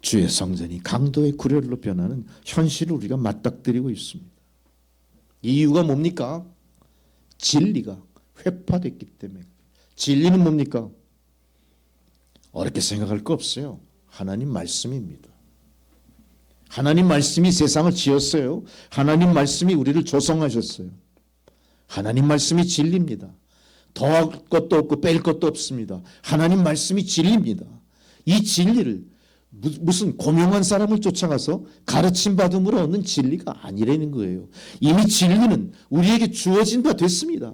주의 성전이 강도의 구렬로 변하는 현실을 우리가 맞닥뜨리고 있습니다. 이유가 뭡니까? 진리가 회파됐기 때문에. 진리는 뭡니까? 어렵게 생각할 거 없어요. 하나님 말씀입니다. 하나님 말씀이 세상을 지었어요. 하나님 말씀이 우리를 조성하셨어요. 하나님 말씀이 진리입니다. 더할 것도 없고 뺄 것도 없습니다. 하나님 말씀이 진리입니다. 이 진리를 무슨 고명한 사람을 쫓아가서 가르침 받음으로 얻는 진리가 아니라는 거예요. 이미 진리는 우리에게 주어진 바 됐습니다.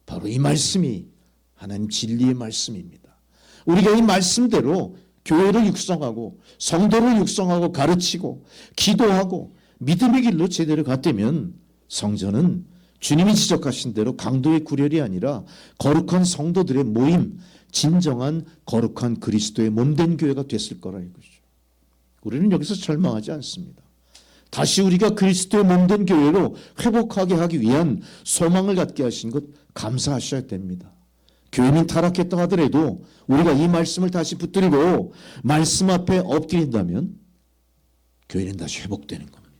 바로 이 말씀이 하나님 진리의 말씀입니다. 우리가 이 말씀대로 교회를 육성하고 성도를 육성하고 가르치고 기도하고 믿음의 길로 제대로 갔다면 성전은 주님이 지적하신 대로 강도의 구렬이 아니라 거룩한 성도들의 모임, 진정한 거룩한 그리스도의 몸된 교회가 됐을 거라 이거죠. 우리는 여기서 절망하지 않습니다. 다시 우리가 그리스도의 몸된 교회로 회복하게 하기 위한 소망을 갖게 하신 것 감사하셔야 됩니다. 교회는 타락했다 하더라도 우리가 이 말씀을 다시 붙들고 말씀 앞에 엎드린다면 교회는 다시 회복되는 겁니다.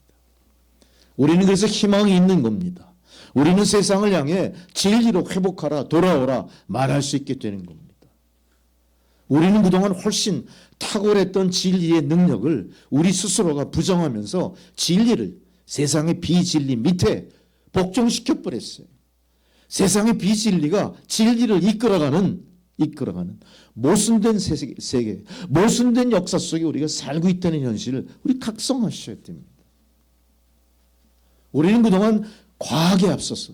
우리는 그래서 희망이 있는 겁니다. 우리는 세상을 향해 진리로 회복하라, 돌아오라 말할 수 있게 되는 겁니다. 우리는 그동안 훨씬 탁월했던 진리의 능력을 우리 스스로가 부정하면서 진리를 세상의 비진리 밑에 복종시켜 버렸어요. 세상의 비진리가 진리를 이끌어가는 모순된 세계, 모순된 역사 속에 우리가 살고 있다는 현실을 우리 각성하셔야 됩니다. 우리는 그동안 과학에 앞서서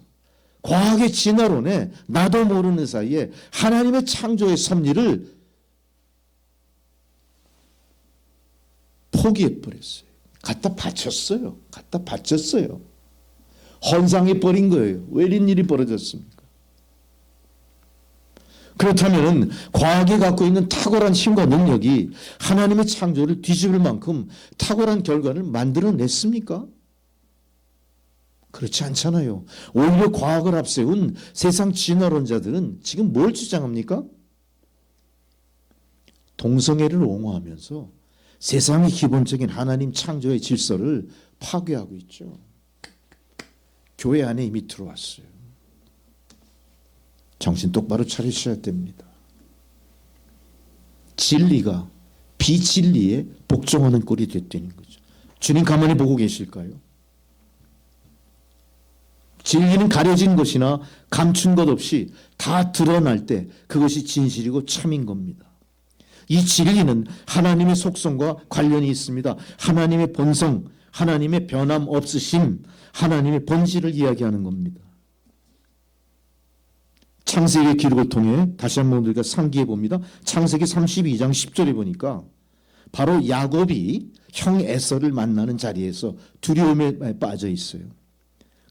과학의 진화론에 나도 모르는 사이에 하나님의 창조의 섭리를 포기해버렸어요. 갖다 바쳤어요. 헌상해 버린 거예요. 왜 이런 일이 벌어졌습니까? 그렇다면 과학이 갖고 있는 탁월한 힘과 능력이 하나님의 창조를 뒤집을 만큼 탁월한 결과를 만들어냈습니까? 그렇지 않잖아요. 오히려 과학을 앞세운 세상 진화론자들은 지금 뭘 주장합니까? 동성애를 옹호하면서 세상의 기본적인 하나님 창조의 질서를 파괴하고 있죠. 교회 안에 이미 들어왔어요. 정신 똑바로 차리셔야 됩니다. 진리가 비진리에 복종하는 꼴이 됐다는 거죠. 주님 가만히 보고 계실까요? 진리는 가려진 것이나 감춘 것 없이 다 드러날 때 그것이 진실이고 참인 겁니다. 이 진리는 하나님의 속성과 관련이 있습니다. 하나님의 본성, 하나님의 변함 없으심, 하나님의 본질을 이야기하는 겁니다. 창세기 기록을 통해 다시 한번 우리가 상기해 봅니다. 창세기 32장 10절에 보니까 바로 야곱이 형 에서를 만나는 자리에서 두려움에 빠져 있어요.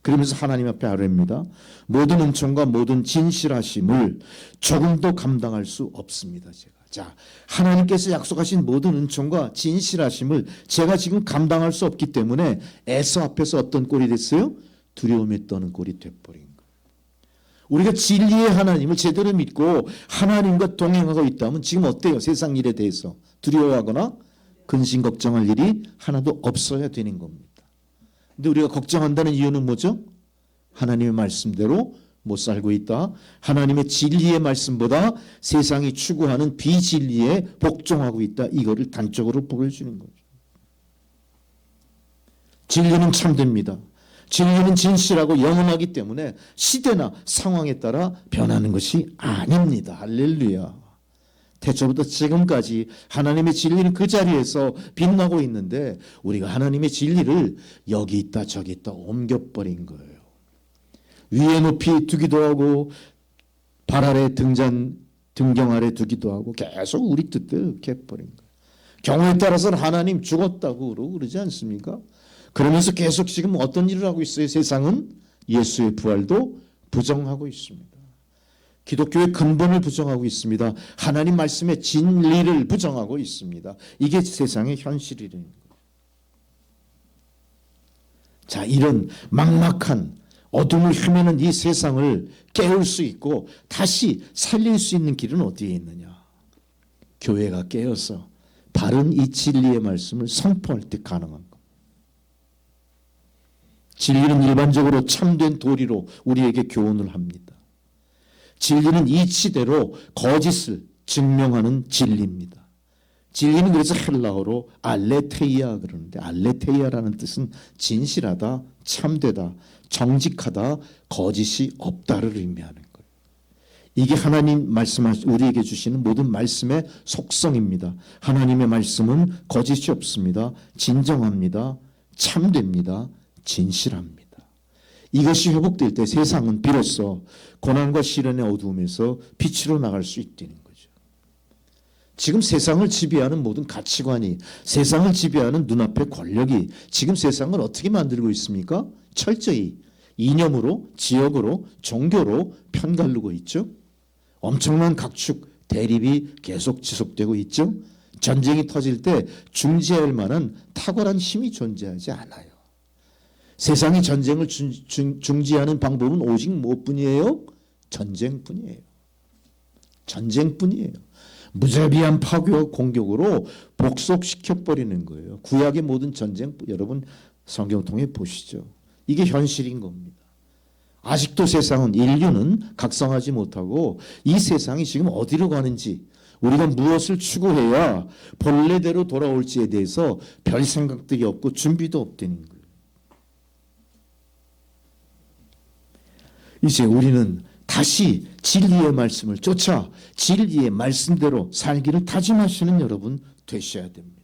그러면서 하나님 앞에 아뢰입니다. 모든 은총과 모든 진실하심을 조금도 감당할 수 없습니다. 자, 하나님께서 약속하신 모든 은총과 진실하심을 제가 지금 감당할 수 없기 때문에 에서 앞에서 어떤 꼴이 됐어요? 두려움에 떠는 꼴이 돼버린 거예요. 우리가 진리의 하나님을 제대로 믿고 하나님과 동행하고 있다면 지금 어때요? 세상 일에 대해서 두려워하거나 근심 걱정할 일이 하나도 없어야 되는 겁니다. 근데 우리가 걱정한다는 이유는 뭐죠? 하나님의 말씀대로 못 살고 있다. 하나님의 진리의 말씀보다 세상이 추구하는 비진리에 복종하고 있다. 이거를 단적으로 보여주는 거죠. 진리는 참됩니다. 진리는 진실하고 영원하기 때문에 시대나 상황에 따라 변하는 것이 아닙니다. 할렐루야. 태초부터 지금까지 하나님의 진리는 그 자리에서 빛나고 있는데 우리가 하나님의 진리를 여기 있다 저기 있다 옮겨버린 거예요. 위에 높이 두기도 하고 발 아래 등경 아래 두기도 하고 계속 우리 뜻대로 이렇게 해버린 거예요. 경우에 따라서는 하나님 죽었다고 그러지 않습니까? 그러면서 계속 지금 어떤 일을 하고 있어요? 세상은 예수의 부활도 부정하고 있습니다. 기독교의 근본을 부정하고 있습니다. 하나님 말씀의 진리를 부정하고 있습니다. 이게 세상의 현실이라는 거예요. 자, 이런 막막한 어둠을 헤매는 이 세상을 깨울 수 있고 다시 살릴 수 있는 길은 어디에 있느냐? 교회가 깨어서 바른 이 진리의 말씀을 선포할 때 가능한 겁니다. 진리는 일반적으로 참된 도리로 우리에게 교훈을 합니다. 진리는 이치대로 거짓을 증명하는 진리입니다. 진리는 그래서 헬라어로 알레테이아 그러는데 알레테이아라는 뜻은 진실하다, 참되다, 정직하다, 거짓이 없다를 의미하는 거예요. 이게 하나님 말씀하시 우리에게 주시는 모든 말씀의 속성입니다. 하나님의 말씀은 거짓이 없습니다. 진정합니다. 참됩니다. 진실합니다. 이것이 회복될 때 세상은 비로소 고난과 시련의 어두움에서 빛으로 나갈 수 있다는 거죠. 지금 세상을 지배하는 모든 가치관이, 세상을 지배하는 눈앞의 권력이 지금 세상을 어떻게 만들고 있습니까? 철저히 이념으로, 지역으로, 종교로 편가르고 있죠. 엄청난 각축, 대립이 계속 지속되고 있죠. 전쟁이 터질 때 중지할 만한 탁월한 힘이 존재하지 않아요. 세상이 전쟁을 중지하는 방법은 오직 무엇뿐이에요? 전쟁뿐이에요. 전쟁뿐이에요. 무자비한 파괴와 공격으로 복속시켜버리는 거예요. 구약의 모든 전쟁 여러분 성경 통해 보시죠. 이게 현실인 겁니다. 아직도 세상은 인류는 각성하지 못하고 이 세상이 지금 어디로 가는지 우리가 무엇을 추구해야 본래대로 돌아올지에 대해서 별 생각들이 없고 준비도 없다는 거예요. 이제 우리는 다시 진리의 말씀을 쫓아 진리의 말씀대로 살기를 다짐하시는 여러분 되셔야 됩니다.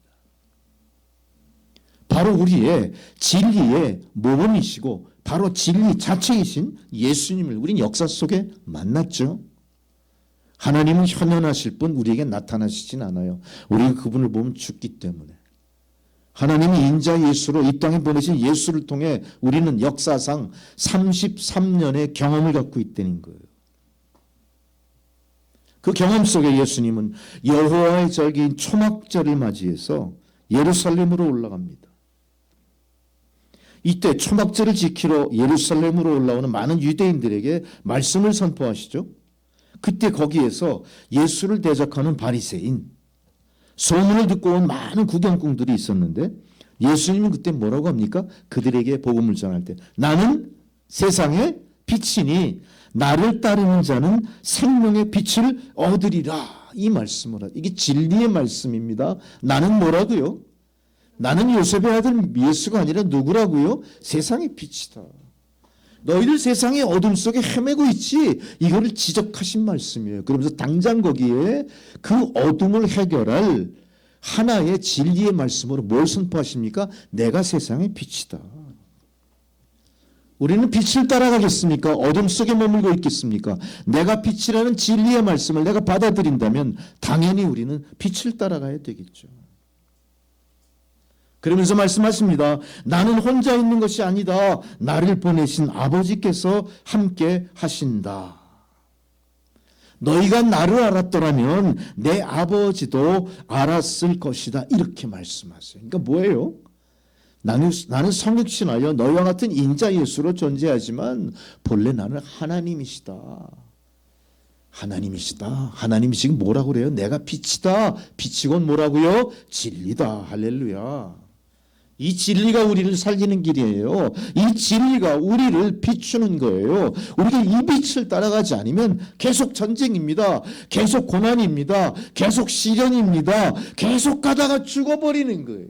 바로 우리의 진리의 모범이시고 바로 진리 자체이신 예수님을 우린 역사 속에 만났죠. 하나님은 현현하실 뿐 우리에게 나타나시진 않아요. 우리가 그분을 보면 죽기 때문에. 하나님이 인자 예수로 이 땅에 보내신 예수를 통해 우리는 역사상 33년의 경험을 갖고 있다는 거예요. 그 경험 속에 예수님은 여호와의 절기인 초막절을 맞이해서 예루살렘으로 올라갑니다. 이때 초막절을 지키러 예루살렘으로 올라오는 많은 유대인들에게 말씀을 선포하시죠. 그때 거기에서 예수를 대적하는 바리새인, 소문을 듣고 온 많은 구경꾼들이 있었는데 예수님은 그때 뭐라고 합니까? 그들에게 복음을 전할 때 나는 세상의 빛이니 나를 따르는 자는 생명의 빛을 얻으리라. 이 말씀을 하죠. 이게 진리의 말씀입니다. 나는 뭐라고요? 나는 요셉의 아들 예수가 아니라 누구라고요? 세상의 빛이다. 너희들 세상의 어둠 속에 헤매고 있지. 이거를 지적하신 말씀이에요. 그러면서 당장 거기에 그 어둠을 해결할 하나의 진리의 말씀으로 뭘 선포하십니까? 내가 세상의 빛이다. 우리는 빛을 따라가겠습니까? 어둠 속에 머물고 있겠습니까? 내가 빛이라는 진리의 말씀을 내가 받아들인다면 당연히 우리는 빛을 따라가야 되겠죠. 그러면서 말씀하십니다. 나는 혼자 있는 것이 아니다. 나를 보내신 아버지께서 함께 하신다. 너희가 나를 알았더라면 내 아버지도 알았을 것이다. 이렇게 말씀하세요. 그러니까 뭐예요? 나는 성육신하여 너희와 같은 인자 예수로 존재하지만 본래 나는 하나님이시다. 하나님이시다. 하나님이 지금 뭐라고 그래요? 내가 빛이다. 빛이곤 뭐라고요? 진리다. 할렐루야. 이 진리가 우리를 살리는 길이에요. 이 진리가 우리를 비추는 거예요. 우리가 이 빛을 따라가지 않으면 계속 전쟁입니다. 계속 고난입니다. 계속 시련입니다. 계속 가다가 죽어버리는 거예요.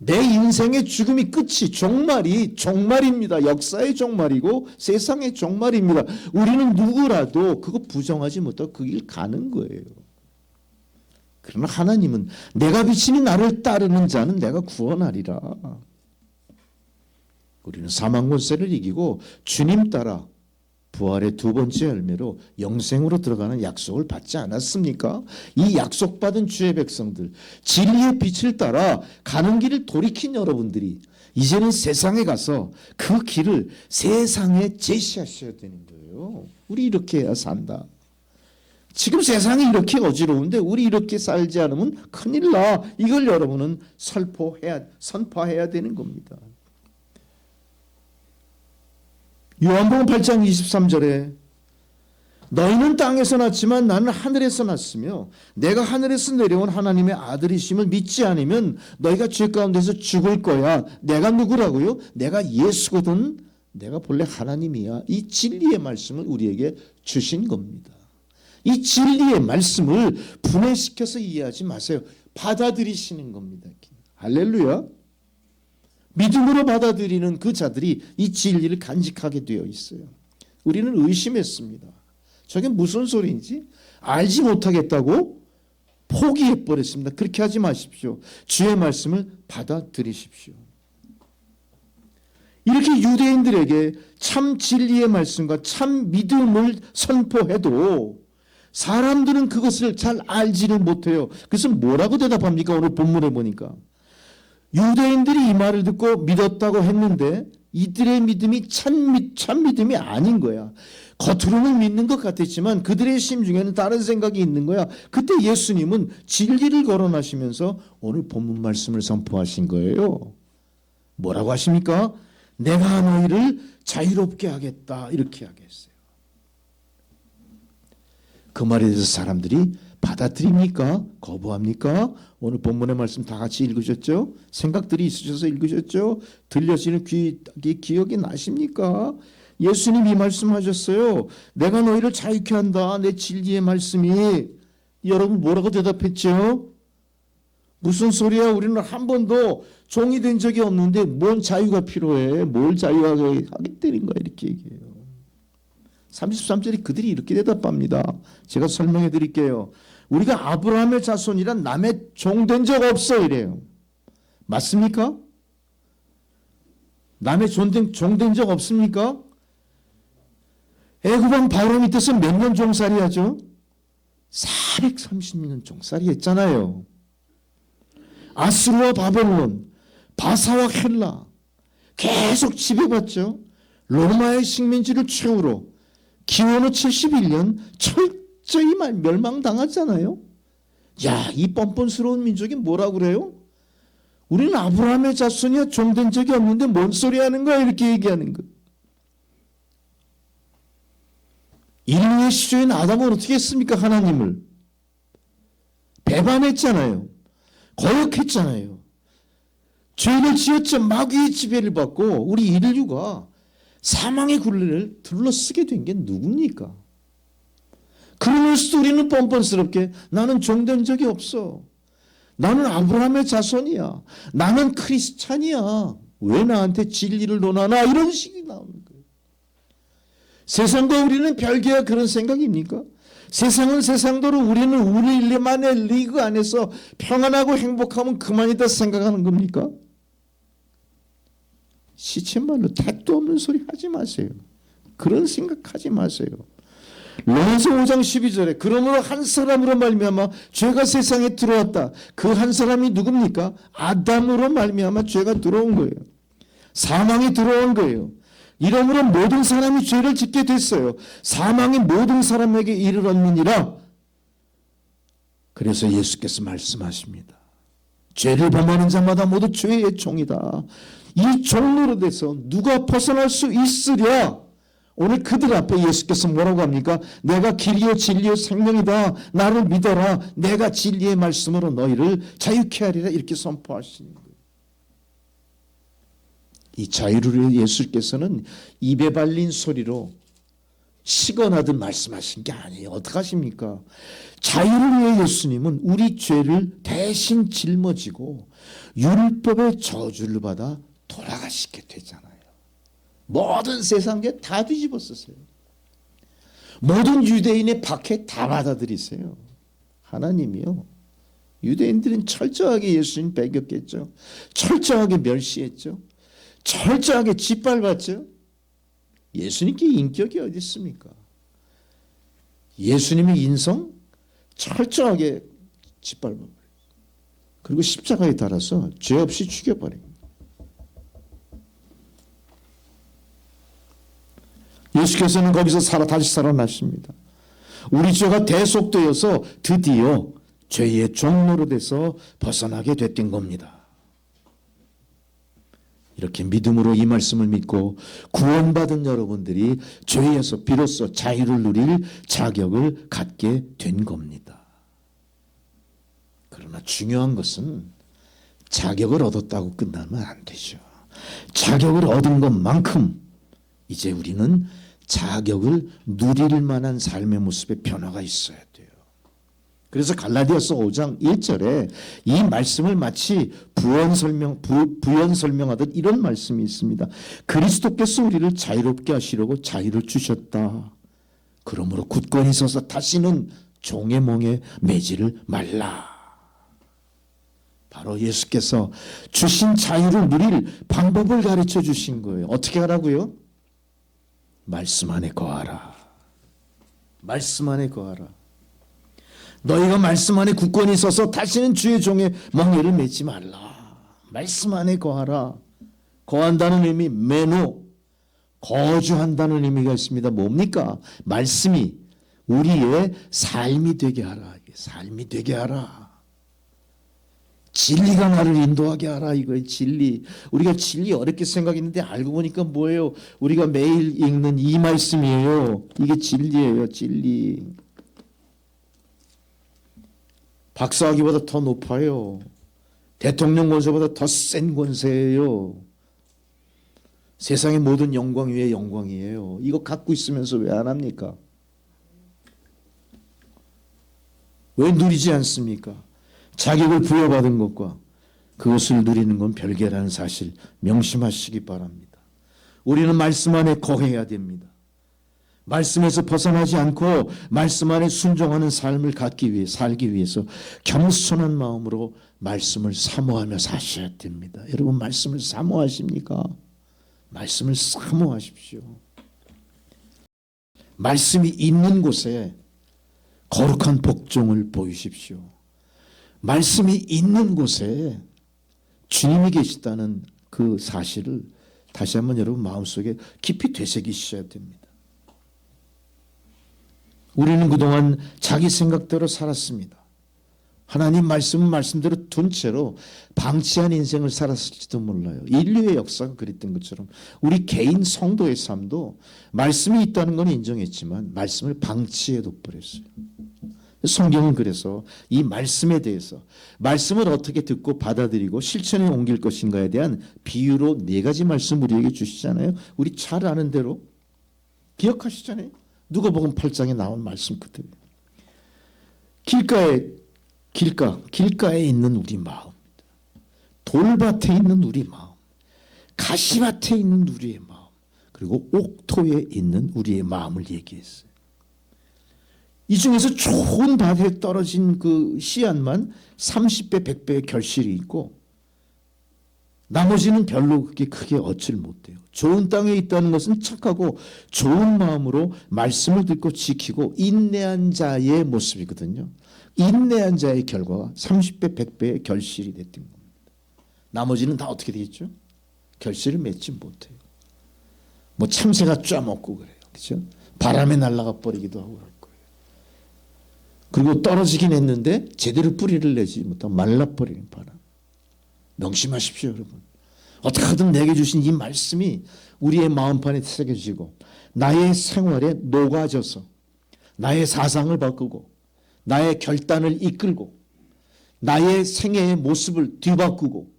내 인생의 죽음이 끝이 종말입니다. 역사의 종말이고 세상의 종말입니다. 우리는 누구라도 그거 부정하지 못하고 그 길 가는 거예요. 그러나 하나님은 내가 비치니 나를 따르는 자는 내가 구원하리라. 우리는 사망 권세를 이기고 주님 따라 부활의 두 번째 열매로 영생으로 들어가는 약속을 받지 않았습니까? 이 약속받은 주의 백성들, 진리의 빛을 따라 가는 길을 돌이킨 여러분들이 이제는 세상에 가서 그 길을 세상에 제시하셔야 되는 거예요. 우리 이렇게 해야 산다. 지금 세상이 이렇게 어지러운데 우리 이렇게 살지 않으면 큰일 나. 이걸 여러분은 선포해야 되는 겁니다. 요한복음 8장 23절에 너희는 땅에서 났지만 나는 하늘에서 났으며 내가 하늘에서 내려온 하나님의 아들이심을 믿지 않으면 너희가 죄 가운데서 죽을 거야. 내가 누구라고요? 내가 예수거든. 내가 본래 하나님이야. 이 진리의 말씀을 우리에게 주신 겁니다. 이 진리의 말씀을 분해시켜서 이해하지 마세요. 받아들이시는 겁니다. 할렐루야. 믿음으로 받아들이는 그 자들이 이 진리를 간직하게 되어 있어요. 우리는 의심했습니다. 저게 무슨 소리인지 알지 못하겠다고 포기해버렸습니다. 그렇게 하지 마십시오. 주의 말씀을 받아들이십시오. 이렇게 유대인들에게 참 진리의 말씀과 참 믿음을 선포해도 사람들은 그것을 잘 알지를 못해요. 그래서 뭐라고 대답합니까? 오늘 본문에 보니까 유대인들이 이 말을 듣고 믿었다고 했는데 이들의 믿음이 참 믿음이 아닌 거야. 겉으로는 믿는 것 같았지만 그들의 심중에는 다른 생각이 있는 거야. 그때 예수님은 진리를 거론하시면서 오늘 본문 말씀을 선포하신 거예요. 뭐라고 하십니까? 내가 너희를 자유롭게 하겠다. 이렇게 하겠어요. 그 말에 대해서 사람들이 받아들입니까? 거부합니까? 오늘 본문의 말씀 다 같이 읽으셨죠? 생각들이 있으셔서 읽으셨죠? 들려지는 기억이 나십니까? 예수님 이 말씀하셨어요. 내가 너희를 자유케 한다. 내 진리의 말씀이. 여러분 뭐라고 대답했죠? 무슨 소리야? 우리는 한 번도 종이 된 적이 없는데 뭔 자유가 필요해? 뭘 자유하게 하겠다는 거야? 이렇게 얘기해요. 33절에 그들이 이렇게 대답합니다. 제가 설명해 드릴게요. 우리가 아브라함의 자손이란 남의 종 된 적 없어 이래요. 맞습니까? 남의 종된 적 없습니까? 애굽왕 바로 밑에서 몇 년 종살이 하죠? 430년 종살이 했잖아요. 아수르와 바벨론, 바사와 헬라 계속 지배받죠. 로마의 식민지를 최후로 기원후 71년 철저히 멸망당했잖아요. 야, 이 뻔뻔스러운 민족이 뭐라고 그래요? 우리는 아브라함의 자손이야, 종된 적이 없는데 뭔 소리 하는 거야, 이렇게 얘기하는 거예요. 인류의 시조인 아담은 어떻게 했습니까? 하나님을 배반했잖아요. 거역했잖아요. 죄를 지었죠. 마귀의 지배를 받고 우리 인류가 사망의 굴레를 둘러쓰게 된 게 누굽니까? 그러면서도 우리는 뻔뻔스럽게 나는 종된 적이 없어. 나는 아브라함의 자손이야. 나는 크리스찬이야. 왜 나한테 진리를 논하나? 이런 식이 나오는 거예요. 세상과 우리는 별개야. 그런 생각입니까? 세상은 세상대로 우리는 우리만의 리그 안에서 평안하고 행복하면 그만이다 생각하는 겁니까? 시쳇말로 택도 없는 소리 하지 마세요. 그런 생각하지 마세요. 로마서 5장 12절에 그러므로 한 사람으로 말미암아 죄가 세상에 들어왔다. 그 한 사람이 누굽니까? 아담으로 말미암아 죄가 들어온 거예요. 사망이 들어온 거예요. 이러므로 모든 사람이 죄를 짓게 됐어요. 사망이 모든 사람에게 이르렀느니라. 그래서 예수께서 말씀하십니다. 죄를 범하는 자마다 모두 죄의 종이다. 이 종로로 돼서 누가 벗어날 수 있으랴. 오늘 그들 앞에 예수께서 뭐라고 합니까? 내가 길이요 진리요 생명이다. 나를 믿어라. 내가 진리의 말씀으로 너희를 자유케 하리라. 이렇게 선포하시는 거예요. 이 자유를 예수께서는 입에 발린 소리로 시건하듯 말씀하신 게 아니에요. 어떡하십니까? 자유를 위해 예수님은 우리 죄를 대신 짊어지고 율법의 저주를 받아 돌아가시게 되잖아요. 모든 세상에 다 뒤집었었어요. 모든 유대인의 박해 다 받아들이세요. 하나님이요. 유대인들은 철저하게 예수님 배겼겠죠. 철저하게 멸시했죠. 철저하게 짓밟았죠. 예수님께 인격이 어디 있습니까? 예수님의 인성 철저하게 짓밟아버려요. 그리고 십자가에 달아서 죄 없이 죽여버립니다. 예수께서는 거기서 다시 살아나십니다. 우리 죄가 대속되어서 드디어 죄의 종로로 돼서 벗어나게 됐던 겁니다. 이렇게 믿음으로 이 말씀을 믿고 구원받은 여러분들이 죄에서 비로소 자유를 누릴 자격을 갖게 된 겁니다. 그러나 중요한 것은 자격을 얻었다고 끝나면 안 되죠. 자격을 얻은 것만큼 이제 우리는 자격을 누릴 만한 삶의 모습에 변화가 있어야 돼요. 그래서 갈라디아서 5장 1절에 이 말씀을 마치 부연 설명하듯 이런 말씀이 있습니다. 그리스도께서 우리를 자유롭게 하시려고 자유를 주셨다. 그러므로 굳건히 서서 다시는 종의 몽에 매지를 말라. 바로 예수께서 주신 자유를 누릴 방법을 가르쳐 주신 거예요. 어떻게 하라고요? 말씀 안에 거하라. 말씀 안에 거하라. 너희가 말씀 안에 굳건히 서서 다시는 주의 종의 멍에를 매지 말라. 말씀 안에 거하라. 거한다는 의미 메노, 거주한다는 의미가 있습니다. 뭡니까? 말씀이 우리의 삶이 되게 하라. 삶이 되게 하라. 진리가 나를 인도하게 하라. 이거예요. 진리. 우리가 진리 어렵게 생각했는데 알고 보니까 뭐예요? 우리가 매일 읽는 이 말씀이에요. 이게 진리예요. 진리. 박사학위보다 더 높아요. 대통령 권세보다 더 센 권세예요. 세상의 모든 영광 위에 영광이에요. 이거 갖고 있으면서 왜 안 합니까? 왜 누리지 않습니까? 자격을 부여받은 것과 그것을 누리는 건 별개라는 사실 명심하시기 바랍니다. 우리는 말씀 안에 거해야 됩니다. 말씀에서 벗어나지 않고 말씀 안에 순종하는 삶을 살기 위해서 겸손한 마음으로 말씀을 사모하며 사셔야 됩니다. 여러분 말씀을 사모하십니까? 말씀을 사모하십시오. 말씀이 있는 곳에 거룩한 복종을 보이십시오. 말씀이 있는 곳에 주님이 계시다는 그 사실을 다시 한번 여러분 마음속에 깊이 되새기셔야 됩니다. 우리는 그동안 자기 생각대로 살았습니다. 하나님 말씀은 말씀대로 둔 채로 방치한 인생을 살았을지도 몰라요. 인류의 역사가 그랬던 것처럼 우리 개인 성도의 삶도 말씀이 있다는 건 인정했지만 말씀을 방치해둬 버렸어요. 성경은 그래서 이 말씀에 대해서 말씀을 어떻게 듣고 받아들이고 실천에 옮길 것인가에 대한 비유로 4가지 말씀 우리에게 주시잖아요. 우리 잘 아는 대로 기억하시잖아요. 누가복음 8장에 나온 말씀 그대로. 길가에 있는 우리 마음, 돌밭에 있는 우리 마음, 가시밭에 있는 우리의 마음, 그리고 옥토에 있는 우리의 마음을 얘기했어요. 이 중에서 좋은 밭에 떨어진 그 씨앗만 30배, 100배의 결실이 있고 나머지는 별로 그렇게 크게 얻질 못해요. 좋은 땅에 있다는 것은 착하고 좋은 마음으로 말씀을 듣고 지키고 인내한 자의 모습이거든요. 인내한 자의 결과가 30배, 100배의 결실이 됐던 겁니다. 나머지는 다 어떻게 되겠죠? 결실을 맺지 못해요. 뭐 참새가 쪄먹고 그래요. 그렇죠? 바람에 날아가 버리기도 하고 그럴 거예요. 그리고 떨어지긴 했는데 제대로 뿌리를 내지 못하고 말라버리는 바람. 명심하십시오, 여러분. 어떻게 하든 내게 주신 이 말씀이 우리의 마음판에 새겨지고 나의 생활에 녹아져서 나의 사상을 바꾸고 나의 결단을 이끌고 나의 생애의 모습을 뒤바꾸고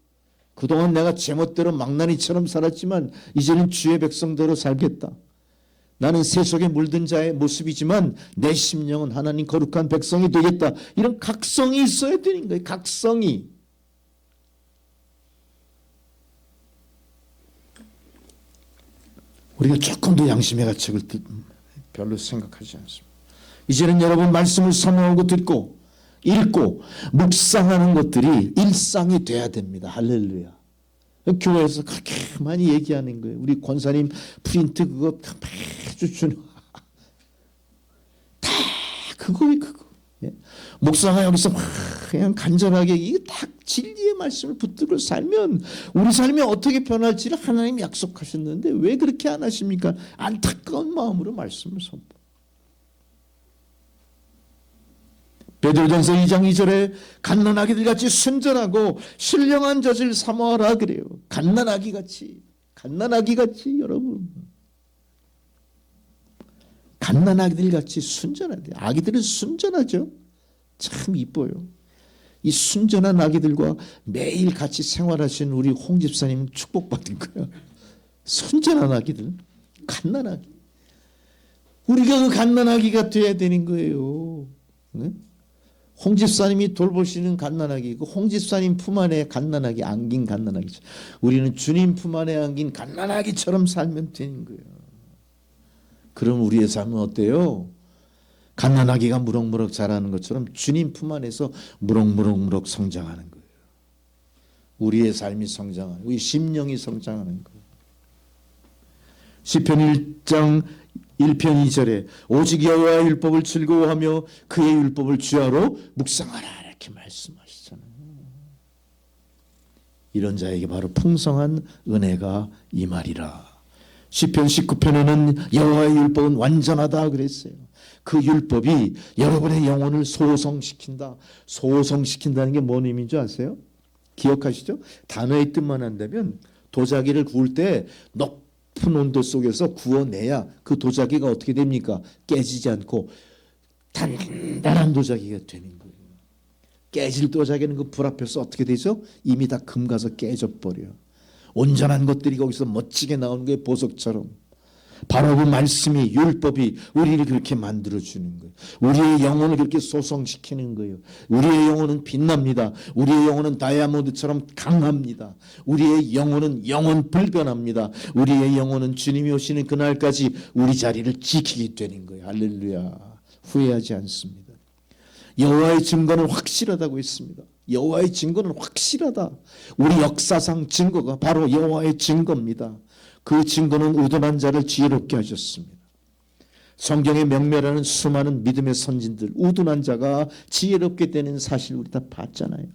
그동안 내가 제멋대로 망나니처럼 살았지만 이제는 주의 백성대로 살겠다. 나는 세속에 물든 자의 모습이지만 내 심령은 하나님 거룩한 백성이 되겠다. 이런 각성이 있어야 되는 거예요. 각성이. 우리가 조금 더 양심의 가책을 별로 생각하지 않습니다. 이제는 여러분 말씀을 사모하고 듣고 읽고 묵상하는 것들이 일상이 돼야 됩니다. 할렐루야. 교회에서 그렇게 많이 얘기하는 거예요. 우리 권사님 프린트 그거 매주 주는 다 그거예요. 그거. 예? 목사가 여기서 그냥 간절하게 이게 딱 진리의 말씀을 붙들고 살면 우리 삶이 어떻게 변할지를 하나님이 약속하셨는데 왜 그렇게 안 하십니까? 안타까운 마음으로 말씀을 선포. 베드로전서 2장 2절에 갓난아기들 같이 순전하고 신령한 젖을 사모하라 그래요. 갓난아기 같이 여러분. 갓난아기들 같이 순전해야 돼요. 아기들은 순전하죠. 참 이뻐요. 이 순전한 아기들과 매일 같이 생활하신 우리 홍 집사님 축복받은 거예요. 순전한 아기들, 갓난아기. 우리가 그 갓난아기가 돼야 되는 거예요. 네? 홍 집사님이 돌보시는 갓난아기, 그 홍 집사님 품 안에 갓난아기, 안긴 갓난아기. 우리는 주님 품 안에 안긴 갓난아기처럼 살면 되는 거예요. 그럼 우리의 삶은 어때요? 갓난아기가 무럭무럭 자라는 것처럼 주님 품 안에서 무럭무럭 성장하는 거예요. 우리의 삶이 성장하는, 우리 심령이 성장하는 거예요. 시편 1장 1편 2절에 오직 여호와의 율법을 즐거워하며 그의 율법을 주야로 묵상하라 이렇게 말씀하시잖아요. 이런 자에게 바로 풍성한 은혜가 임하리라. 시편 19편에는 여호와의 율법은 완전하다 그랬어요. 그 율법이 여러분의 영혼을 소성시킨다. 소성시킨다는 게 뭔 의미인 줄 아세요? 기억하시죠? 단어의 뜻만 한다면 도자기를 구울 때 높은 온도 속에서 구워내야 그 도자기가 어떻게 됩니까? 깨지지 않고 단단한 도자기가 되는 거예요. 깨질 도자기는 그 불 앞에서 어떻게 되죠? 이미 다 금가서 깨져버려요. 온전한 것들이 거기서 멋지게 나오는 게 보석처럼. 바로 그 말씀이, 율법이 우리를 그렇게 만들어주는 거예요. 우리의 영혼을 그렇게 소성시키는 거예요. 우리의 영혼은 빛납니다. 우리의 영혼은 다이아몬드처럼 강합니다. 우리의 영혼은 영원 불변합니다. 우리의 영혼은 주님이 오시는 그날까지 우리 자리를 지키게 되는 거예요. 할렐루야. 후회하지 않습니다. 여호와의 증거는 확실하다고 했습니다. 여호와의 증거는 확실하다. 우리 역사상 증거가 바로 여호와의 증거입니다. 그 증거는 우둔한 자를 지혜롭게 하셨습니다. 성경에 명멸하는 수많은 믿음의 선진들, 우둔한 자가 지혜롭게 되는 사실 우리 다 봤잖아요.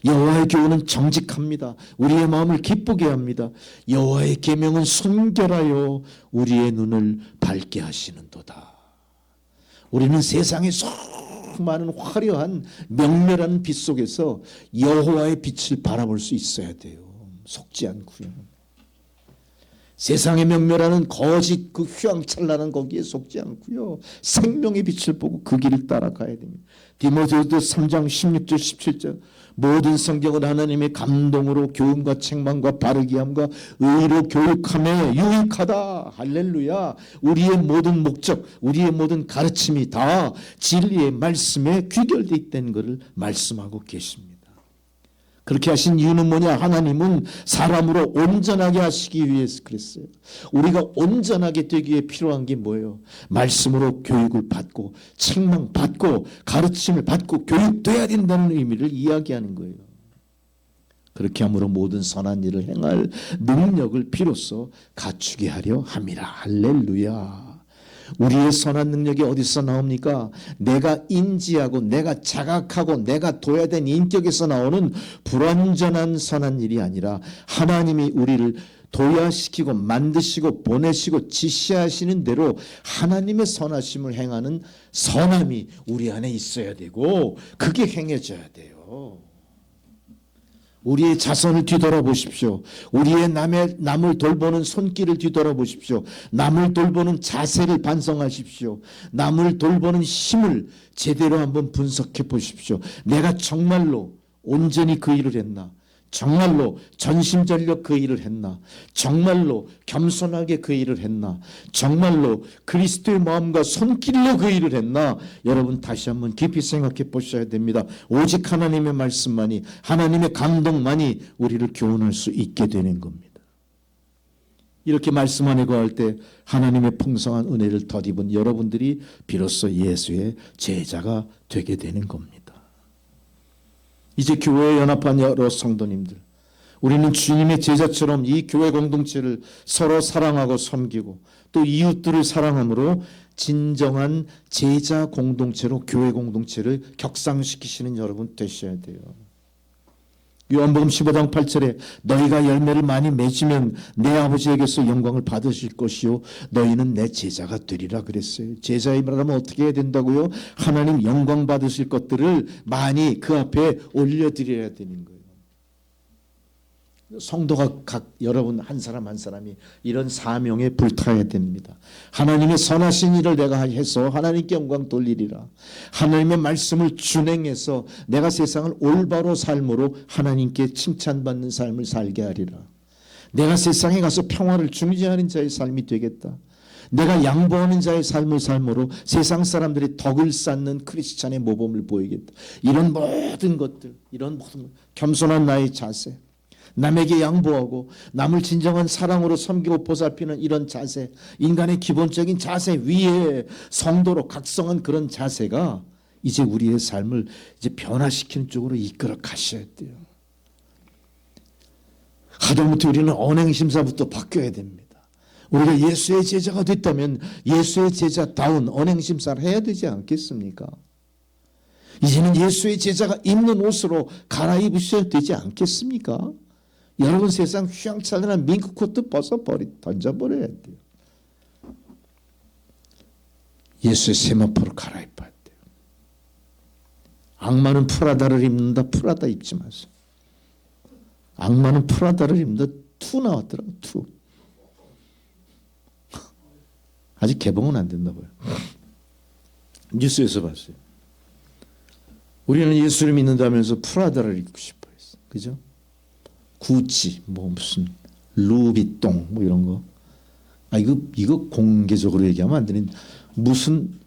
여호와의 교훈은 정직합니다. 우리의 마음을 기쁘게 합니다. 여호와의 계명은 순결하여 우리의 눈을 밝게 하시는도다. 우리는 세상의 수많은 화려한 명멸하는 빛 속에서 여호와의 빛을 바라볼 수 있어야 돼요. 속지 않고요. 세상의 명멸하는 거짓 그 휘황찬란한 거기에 속지 않고요. 생명의 빛을 보고 그 길을 따라가야 됩니다. 디모데후서 3장 16절 17절 모든 성경은 하나님의 감동으로 교훈과 책망과 바르게 함과 의로 교육함에 유익하다. 할렐루야. 우리의 모든 목적, 우리의 모든 가르침이 다 진리의 말씀에 귀결되어 있다는 것을 말씀하고 계십니다. 그렇게 하신 이유는 뭐냐? 하나님은 사람으로 온전하게 하시기 위해서 그랬어요. 우리가 온전하게 되기 위해 필요한 게 뭐예요? 말씀으로 교육을 받고 책망받고 가르침을 받고 교육돼야 된다는 의미를 이야기하는 거예요. 그렇게 함으로 모든 선한 일을 행할 능력을 비로소 갖추게 하려 함이라. 할렐루야. 우리의 선한 능력이 어디서 나옵니까? 내가 인지하고 내가 자각하고 내가 둬야 된 인격에서 나오는 불완전한 선한 일이 아니라 하나님이 우리를 도야시키고 만드시고 보내시고 지시하시는 대로 하나님의 선하심을 행하는 선함이 우리 안에 있어야 되고 그게 행해져야 돼요. 우리의 자손을 뒤돌아보십시오. 우리의 남을 돌보는 손길을 뒤돌아보십시오. 남을 돌보는 자세를 반성하십시오. 남을 돌보는 힘을 제대로 한번 분석해 보십시오. 내가 정말로 온전히 그 일을 했나? 정말로 전심전력 그 일을 했나? 정말로 겸손하게 그 일을 했나? 정말로 그리스도의 마음과 손길로 그 일을 했나? 여러분 다시 한번 깊이 생각해 보셔야 됩니다. 오직 하나님의 말씀만이, 하나님의 감동만이 우리를 교훈할 수 있게 되는 겁니다. 이렇게 말씀 안에 거할 때 하나님의 풍성한 은혜를 덧입은 여러분들이 비로소 예수의 제자가 되게 되는 겁니다. 이제 교회에 연합한 여러 성도님들, 우리는 주님의 제자처럼 이 교회 공동체를 서로 사랑하고 섬기고 또 이웃들을 사랑함으로 진정한 제자 공동체로 교회 공동체를 격상시키시는 여러분 되셔야 돼요. 요한복음 15장 8절에 너희가 열매를 많이 맺으면 내 아버지에게서 영광을 받으실 것이요 너희는 내 제자가 되리라 그랬어요. 제자이라면 어떻게 해야 된다고요? 하나님 영광 받으실 것들을 많이 그 앞에 올려드려야 되는 거예요. 성도가 각 여러분 한 사람 한 사람이 이런 사명에 불타야 됩니다. 하나님의 선하신 일을 내가 해서 하나님께 영광 돌리리라. 하나님의 말씀을 준행해서 내가 세상을 올바로 삶으로 하나님께 칭찬받는 삶을 살게 하리라. 내가 세상에 가서 평화를 중재하는 자의 삶이 되겠다. 내가 양보하는 자의 삶을 삶으로 세상 사람들이 덕을 쌓는 크리스찬의 모범을 보이겠다. 이런 모든 것들, 이런 모든 겸손한 나의 자세, 남에게 양보하고 남을 진정한 사랑으로 섬기고 보살피는 이런 자세, 인간의 기본적인 자세 위에 성도로 각성한 그런 자세가 이제 우리의 삶을 이제 변화시키는 쪽으로 이끌어 가셔야 돼요. 하다못해 우리는 언행심사부터 바뀌어야 됩니다. 우리가 예수의 제자가 됐다면 예수의 제자다운 언행심사를 해야 되지 않겠습니까? 이제는 예수의 제자가 입는 옷으로 갈아입으셔야 되지 않겠습니까? 여러분 세상 휘황찬란한 민크 코트 던져버려야 돼요. 예수의 세마포로 갈아입어야 돼요. 악마는 프라다를 입는다. 프라다 입지 마세요. 악마는 프라다를 입는다. 투 나왔더라고. 투. 아직 개봉은 안 됐나 봐요. 뉴스에서 봤어요. 우리는 예수를 믿는다면서 프라다를 입고 싶어 했어. 그죠? 구찌, 뭐 무슨 루비똥 뭐 이런 거 이거 공개적으로 얘기하면 안 되는, 무슨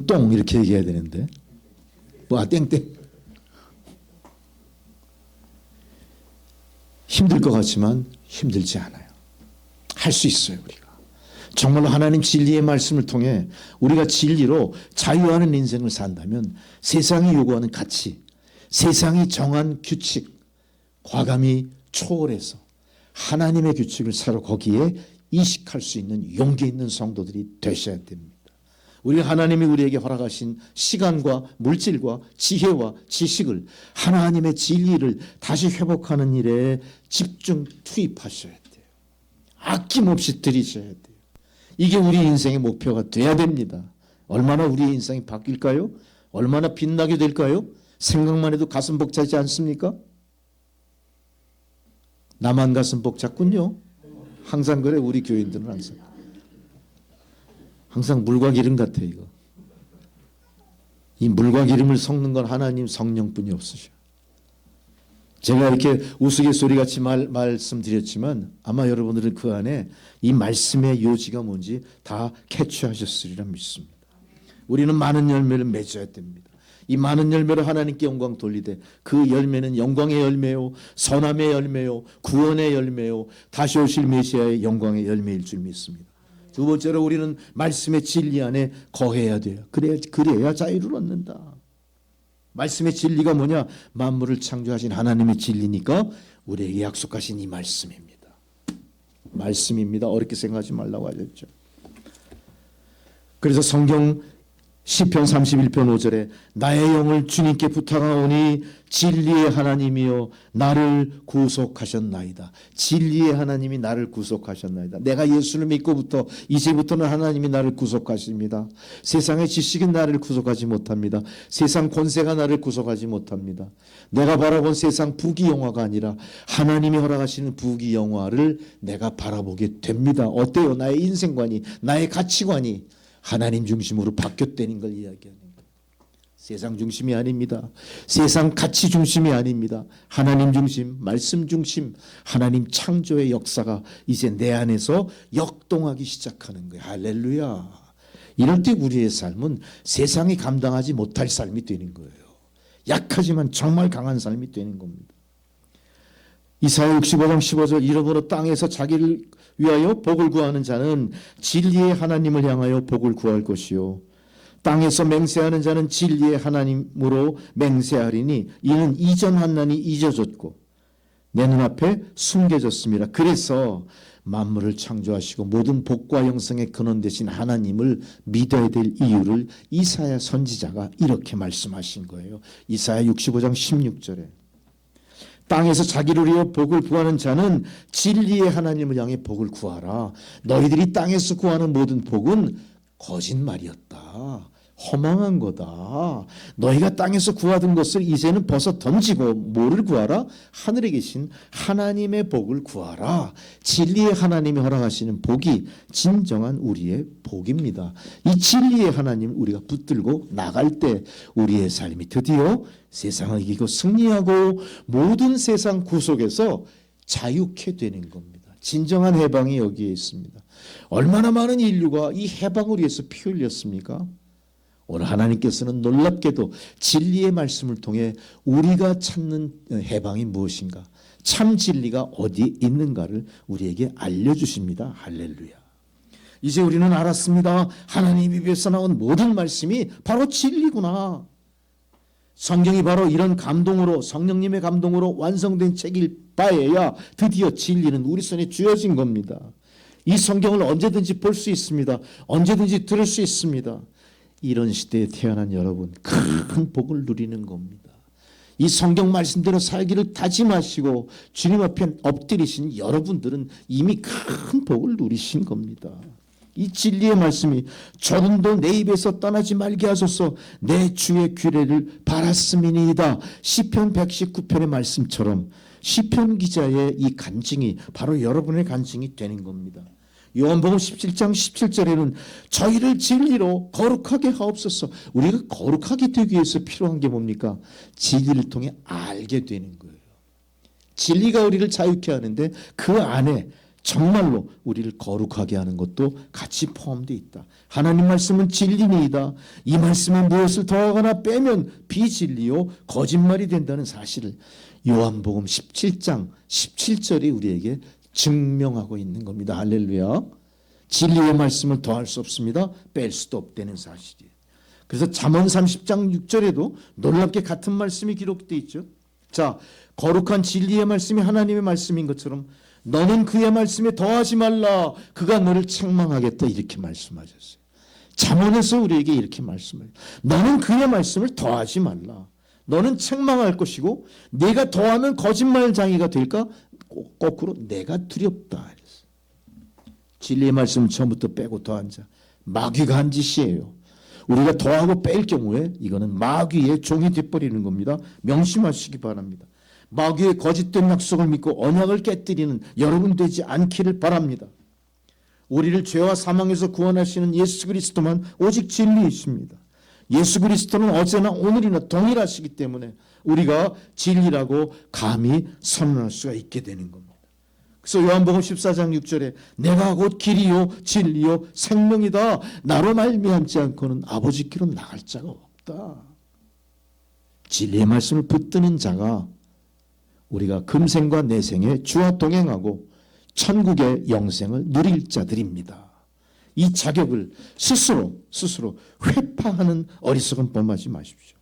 똥 이렇게 얘기해야 되는데, 땡땡. 힘들 것 같지만 힘들지 않아요. 할 수 있어요. 우리가 정말로 하나님 진리의 말씀을 통해 우리가 진리로 자유하는 인생을 산다면 세상이 요구하는 가치, 세상이 정한 규칙, 과감히 초월해서 하나님의 규칙을 서로 거기에 이식할 수 있는 용기 있는 성도들이 되셔야 됩니다. 우리 하나님이 우리에게 허락하신 시간과 물질과 지혜와 지식을 하나님의 진리를 다시 회복하는 일에 집중 투입하셔야 돼요. 아낌없이 드리셔야 돼요. 이게 우리 인생의 목표가 돼야 됩니다. 얼마나 우리의 인생이 바뀔까요? 얼마나 빛나게 될까요? 생각만 해도 가슴 벅차지 않습니까? 나만 가슴 벅찼군요. 항상 그래. 우리 교인들은 항상 물과 기름 같아. 이거 이 물과 기름을 섞는 건 하나님 성령뿐이 없으셔. 제가 이렇게 우스갯소리같이 말씀드렸지만 아마 여러분들은 그 안에 이 말씀의 요지가 뭔지 다 캐치하셨으리라 믿습니다. 우리는 많은 열매를 맺어야 됩니다. 이 많은 열매로 하나님께 영광 돌리되 그 열매는 영광의 열매요, 선함의 열매요, 구원의 열매요, 다시 오실 메시아의 영광의 열매일 줄 믿습니다. 두 번째로 우리는 말씀의 진리 안에 거해야 돼요. 그래야 자유를 얻는다. 말씀의 진리가 뭐냐? 만물을 창조하신 하나님의 진리니까 우리에게 약속하신 이 말씀입니다. 말씀입니다. 어렵게 생각하지 말라고 하셨죠. 그래서 성경 시편 31편 5절에 나의 영을 주님께 부탁하오니 진리의 하나님이여 나를 구속하셨나이다. 진리의 하나님이 나를 구속하셨나이다. 내가 예수를 믿고부터 이제부터는 하나님이 나를 구속하십니다. 세상의 지식은 나를 구속하지 못합니다. 세상 권세가 나를 구속하지 못합니다. 내가 바라본 세상 부귀영화가 아니라 하나님이 허락하시는 부귀영화를 내가 바라보게 됩니다. 어때요? 나의 인생관이, 나의 가치관이 하나님 중심으로 바뀌었다는 걸 이야기하는 거예요. 세상 중심이 아닙니다. 세상 가치 중심이 아닙니다. 하나님 중심, 말씀 중심, 하나님 창조의 역사가 이제 내 안에서 역동하기 시작하는 거예요. 할렐루야. 이럴 때 우리의 삶은 세상이 감당하지 못할 삶이 되는 거예요. 약하지만 정말 강한 삶이 되는 겁니다. 이사야 65장 15절 이러므로 땅에서 자기를 위하여 복을 구하는 자는 진리의 하나님을 향하여 복을 구할 것이요 땅에서 맹세하는 자는 진리의 하나님으로 맹세하리니 이는 이전 환난이 잊어졌고 내 눈앞에 숨겨졌습니다. 그래서 만물을 창조하시고 모든 복과 영생의 근원 되신 하나님을 믿어야 될 이유를 이사야 선지자가 이렇게 말씀하신 거예요. 이사야 65장 16절에 땅에서 자기를 위해 복을 구하는 자는 진리의 하나님을 향해 복을 구하라. 너희들이 땅에서 구하는 모든 복은 거짓말이었다. 허망한 거다. 너희가 땅에서 구하던 것을 이제는 벗어 던지고 뭐를 구하라? 하늘에 계신 하나님의 복을 구하라. 진리의 하나님이 허락하시는 복이 진정한 우리의 복입니다. 이 진리의 하나님 우리가 붙들고 나갈 때 우리의 삶이 드디어 세상을 이기고 승리하고 모든 세상 구속에서 자유케 되는 겁니다. 진정한 해방이 여기에 있습니다. 얼마나 많은 인류가 이 해방을 위해서 피 흘렸습니까? 오늘 하나님께서는 놀랍게도 진리의 말씀을 통해 우리가 찾는 해방이 무엇인가, 참 진리가 어디 있는가를 우리에게 알려주십니다. 할렐루야. 이제 우리는 알았습니다. 하나님 입에서 나온 모든 말씀이 바로 진리구나. 성경이 바로 이런 감동으로, 성령님의 감동으로 완성된 책일 바에야 드디어 진리는 우리 손에 쥐어진 겁니다. 이 성경을 언제든지 볼 수 있습니다. 언제든지 들을 수 있습니다. 이런 시대에 태어난 여러분, 큰 복을 누리는 겁니다. 이 성경 말씀대로 살기를 다짐하시고 주님 앞에 엎드리신 여러분들은 이미 큰 복을 누리신 겁니다. 이 진리의 말씀이 조금도 내 입에서 떠나지 말게 하소서 내 주의 규례를 바랐음이니이다. 시편 119편의 말씀처럼 시편 기자의 이 간증이 바로 여러분의 간증이 되는 겁니다. 요한복음 17장 17절에는 저희를 진리로 거룩하게 하옵소서. 우리가 거룩하게 되기 위해서 필요한 게 뭡니까? 진리를 통해 알게 되는 거예요. 진리가 우리를 자유케 하는데 그 안에 정말로 우리를 거룩하게 하는 것도 같이 포함되어 있다. 하나님 말씀은 진리니이다. 이 말씀에 무엇을 더하거나 빼면 비진리요 거짓말이 된다는 사실을 요한복음 17장 17절이 우리에게 증명하고 있는 겁니다. 할렐루야. 진리의 말씀을 더할 수 없습니다. 뺄 수도 없다는 사실이에요. 그래서 잠언 30장 6절에도 놀랍게 같은 말씀이 기록되어 있죠. 자, 거룩한 진리의 말씀이 하나님의 말씀인 것처럼 너는 그의 말씀에 더하지 말라. 그가 너를 책망하겠다. 이렇게 말씀하셨어요. 잠언에서 우리에게 이렇게 말씀해요. 너는 그의 말씀을 더하지 말라. 너는 책망할 것이고 내가 더하면 거짓말장이가 될까? 거꾸로 내가 두렵다. 진리의 말씀을 처음부터 빼고 더한 자 마귀가 한 짓이에요. 우리가 더하고 뺄 경우에 이거는 마귀의 종이 돼버리는 겁니다. 명심하시기 바랍니다. 마귀의 거짓된 약속을 믿고 언약을 깨뜨리는 여러분 되지 않기를 바랍니다. 우리를 죄와 사망에서 구원하시는 예수 그리스도만 오직 진리이십니다. 예수 그리스도는 어제나 오늘이나 동일하시기 때문에 우리가 진리라고 감히 선언할 수가 있게 되는 겁니다. 그래서 요한복음 14장 6절에 내가 곧 길이요 진리요 생명이다. 나로 말미암지 않고는 아버지께로 나갈 자가 없다. 진리의 말씀을 붙드는 자가 우리가 금생과 내생에 주와 동행하고 천국의 영생을 누릴 자들입니다. 이 자격을 스스로 회파하는 어리석은 범하지 마십시오.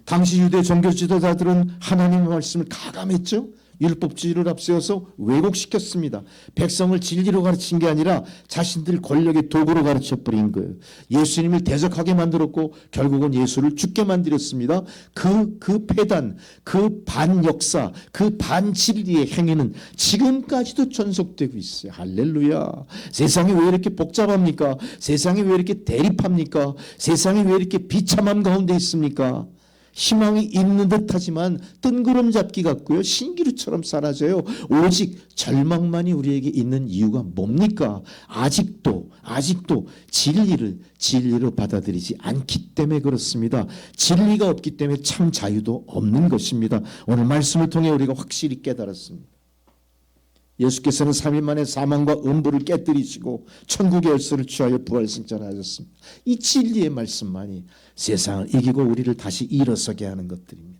당시 유대 종교 지도자들은 하나님의 말씀을 가감했죠. 율법주의를 앞세워서 왜곡시켰습니다. 백성을 진리로 가르친 게 아니라 자신들 권력의 도구로 가르쳐버린 거예요. 예수님을 대적하게 만들었고 결국은 예수를 죽게 만들었습니다. 그 폐단, 그 반역사, 그 반진리의 행위는 지금까지도 전속되고 있어요. 할렐루야. 세상이 왜 이렇게 복잡합니까? 세상이 왜 이렇게 대립합니까? 세상이 왜 이렇게 비참함 가운데 있습니까? 희망이 있는 듯하지만 뜬구름 잡기 같고요. 신기루처럼 사라져요. 오직 절망만이 우리에게 있는 이유가 뭡니까? 아직도 진리로 받아들이지 않기 때문에 그렇습니다. 진리가 없기 때문에 참 자유도 없는 것입니다. 오늘 말씀을 통해 우리가 확실히 깨달았습니다. 예수께서는 3일 만에 사망과 음부를 깨뜨리시고 천국의 열쇠를 취하여 부활승천하셨습니다. 이 진리의 말씀만이 세상을 이기고 우리를 다시 일어서게 하는 것들입니다.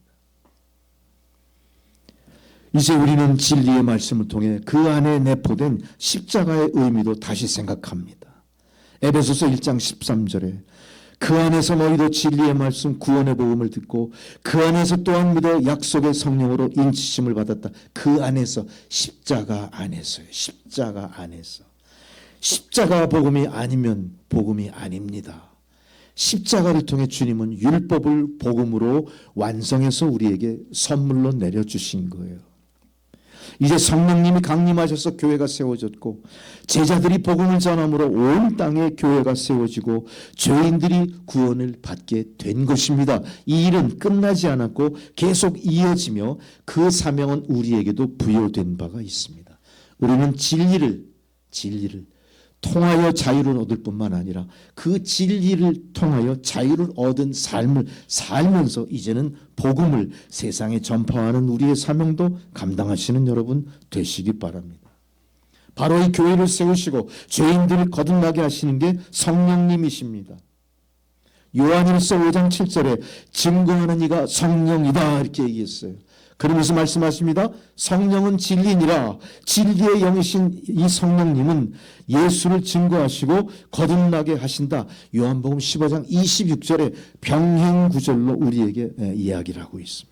이제 우리는 진리의 말씀을 통해 그 안에 내포된 십자가의 의미도 다시 생각합니다. 에베소서 1장 13절에 그 안에서 너희도 진리의 말씀 구원의 복음을 듣고 그 안에서 또한 믿어 약속의 성령으로 인치심을 받았다. 그 안에서 십자가 안에서요. 십자가 안에서. 십자가 복음이 아니면 복음이 아닙니다. 십자가를 통해 주님은 율법을 복음으로 완성해서 우리에게 선물로 내려주신 거예요. 이제 성령님이 강림하셔서 교회가 세워졌고 제자들이 복음을 전함으로 온 땅에 교회가 세워지고 죄인들이 구원을 받게 된 것입니다. 이 일은 끝나지 않았고 계속 이어지며 그 사명은 우리에게도 부여된 바가 있습니다. 우리는 진리를 통하여 자유를 얻을 뿐만 아니라 그 진리를 통하여 자유를 얻은 삶을 살면서 이제는 복음을 세상에 전파하는 우리의 사명도 감당하시는 여러분 되시기 바랍니다. 바로 이 교회를 세우시고 죄인들을 거듭나게 하시는 게 성령님이십니다. 요한일서 5장 7절에 증거하는 이가 성령이다 이렇게 얘기했어요. 그러면서 말씀하십니다. 성령은 진리니라. 진리의 영이신 이 성령님은 예수를 증거하시고 거듭나게 하신다. 요한복음 15장 26절에 병행구절로 우리에게 이야기를 하고 있습니다.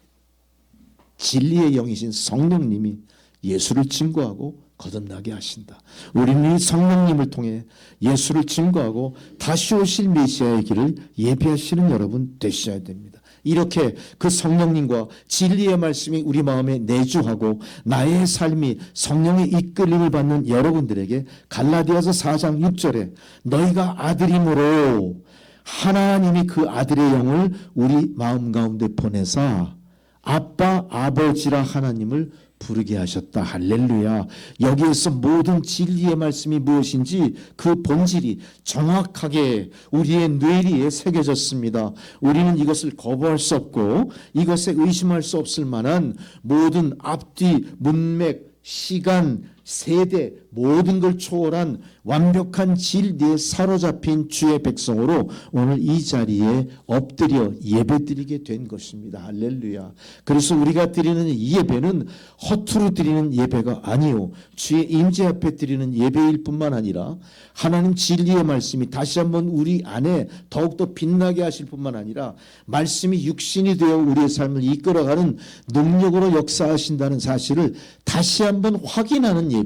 진리의 영이신 성령님이 예수를 증거하고 거듭나게 하신다. 우리는 이 성령님을 통해 예수를 증거하고 다시 오실 메시아의 길을 예비하시는 여러분 되셔야 됩니다. 이렇게 그 성령님과 진리의 말씀이 우리 마음에 내주하고 나의 삶이 성령의 이끌림을 받는 여러분들에게 갈라디아서 4장 6절에 너희가 아들이므로 하나님이 그 아들의 영을 우리 마음 가운데 보내사 아빠 아버지라 하나님을 부르게 하셨다. 할렐루야. 여기에서 모든 진리의 말씀이 무엇인지 그 본질이 정확하게 우리의 뇌리에 새겨졌습니다. 우리는 이것을 거부할 수 없고 이것에 의심할 수 없을 만한 모든 앞뒤, 문맥, 시간, 세대 모든 걸 초월한 완벽한 진리에 사로잡힌 주의 백성으로 오늘 이 자리에 엎드려 예배드리게 된 것입니다. 할렐루야. 그래서 우리가 드리는 이 예배는 허투루 드리는 예배가 아니요 주의 임재 앞에 드리는 예배일 뿐만 아니라 하나님 진리의 말씀이 다시 한번 우리 안에 더욱더 빛나게 하실 뿐만 아니라 말씀이 육신이 되어 우리의 삶을 이끌어가는 능력으로 역사하신다는 사실을 다시 한번 확인하는 예배예요.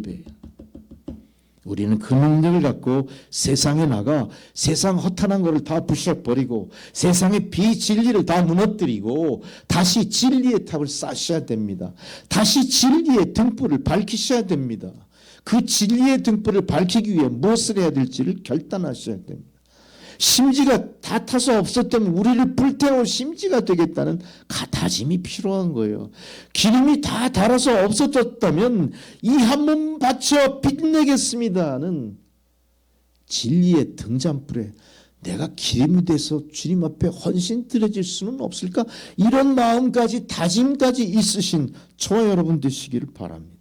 우리는 그 능력을 갖고 세상에 나가 세상 허탄한 것을 다 부셔버리고 세상의 비진리를 다 무너뜨리고 다시 진리의 탑을 쌓으셔야 됩니다. 다시 진리의 등불을 밝히셔야 됩니다. 그 진리의 등불을 밝히기 위해 무엇을 해야 될지를 결단하셔야 됩니다. 심지가 다 타서 없었던 우리를 불태워 심지가 되겠다는 다짐이 필요한 거예요. 기름이 다 달아서 없어졌다면 이 한 몸 바쳐 빛내겠습니다는 진리의 등잔불에 내가 기름이 돼서 주님 앞에 헌신 드려질 수는 없을까? 이런 마음까지 다짐까지 있으신 저와 여러분 되시기를 바랍니다.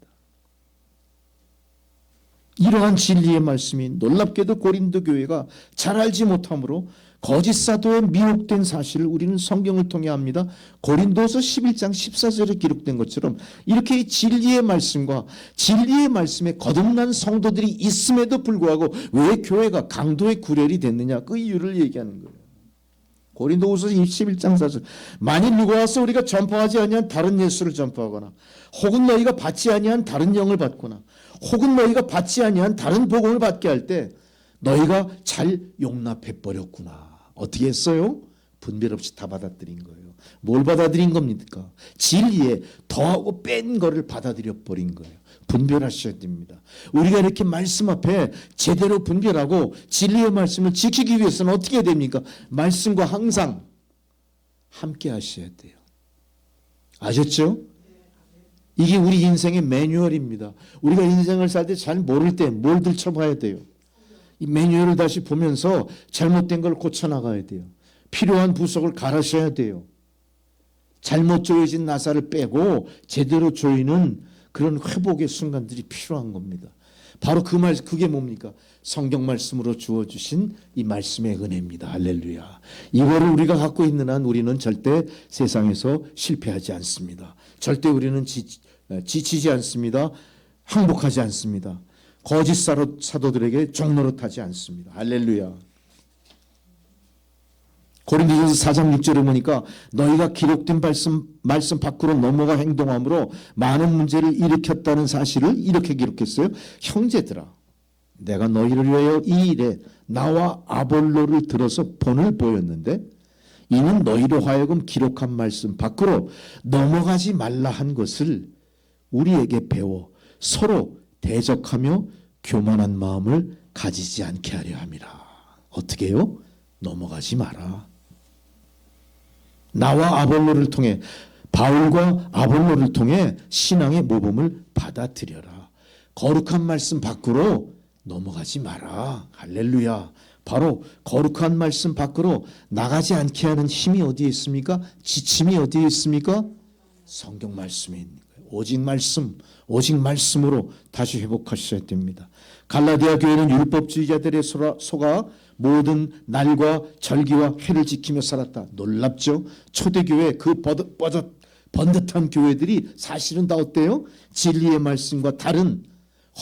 이러한 진리의 말씀이 놀랍게도 고린도 교회가 잘 알지 못하므로 거짓 사도에 미혹된 사실을 우리는 성경을 통해 압니다. 고린도서 11장 14절에 기록된 것처럼 이렇게 진리의 말씀과 진리의 말씀에 거듭난 성도들이 있음에도 불구하고 왜 교회가 강도의 구렬이 됐느냐 그 이유를 얘기하는 거예요. 고린도후서 11장 4절 만일 누가 와서 우리가 전파하지 아니한 다른 예수를 전파하거나 혹은 너희가 받지 아니한 다른 영을 받거나 혹은 너희가 받지 아니한 다른 복음을 받게 할 때 너희가 잘 용납해 버렸구나. 어떻게 했어요? 분별 없이 다 받아들인 거예요. 뭘 받아들인 겁니까? 진리에 더하고 뺀 거를 받아들여 버린 거예요. 분별하셔야 됩니다. 우리가 이렇게 말씀 앞에 제대로 분별하고 진리의 말씀을 지키기 위해서는 어떻게 해야 됩니까? 말씀과 항상 함께 하셔야 돼요. 아셨죠? 이게 우리 인생의 매뉴얼입니다. 우리가 인생을 살 때 잘 모를 때 뭘 들춰봐야 돼요. 이 매뉴얼을 다시 보면서 잘못된 걸 고쳐나가야 돼요. 필요한 부속을 갈아셔야 돼요. 잘못 조여진 나사를 빼고 제대로 조이는 그런 회복의 순간들이 필요한 겁니다. 바로 그게 뭡니까? 성경 말씀으로 주어주신 이 말씀의 은혜입니다. 할렐루야. 이거를 우리가 갖고 있는 한 우리는 절대 세상에서 실패하지 않습니다. 절대 우리는 지치지 않습니다. 항복하지 않습니다. 거짓 사도들에게 종노릇하지 않습니다. 할렐루야. 고린도전서 4장 6절에 보니까 너희가 기록된 말씀 밖으로 넘어가 행동함으로 많은 문제를 일으켰다는 사실을 이렇게 기록했어요. 형제들아 내가 너희를 위하여 이 일에 나와 아볼로를 들어서 본을 보였는데 이는 너희로 하여금 기록한 말씀 밖으로 넘어가지 말라 한 것을 우리에게 배워 서로 대적하며 교만한 마음을 가지지 않게 하려 함이라. 어떻게 해요? 넘어가지 마라. 나와 아볼로를 통해 바울과 아볼로를 통해 신앙의 모범을 받아들여라. 거룩한 말씀 밖으로 넘어가지 마라. 할렐루야. 바로 거룩한 말씀 밖으로 나가지 않게 하는 힘이 어디에 있습니까? 지침이 어디에 있습니까? 성경 말씀에 있는 거예요. 오직 말씀으로 다시 회복하셔야 됩니다. 갈라디아 교회는 율법주의자들의 속아 모든 날과 절기와 해를 지키며 살았다. 놀랍죠? 초대교회 그 번듯한 교회들이 사실은 다 어때요? 진리의 말씀과 다른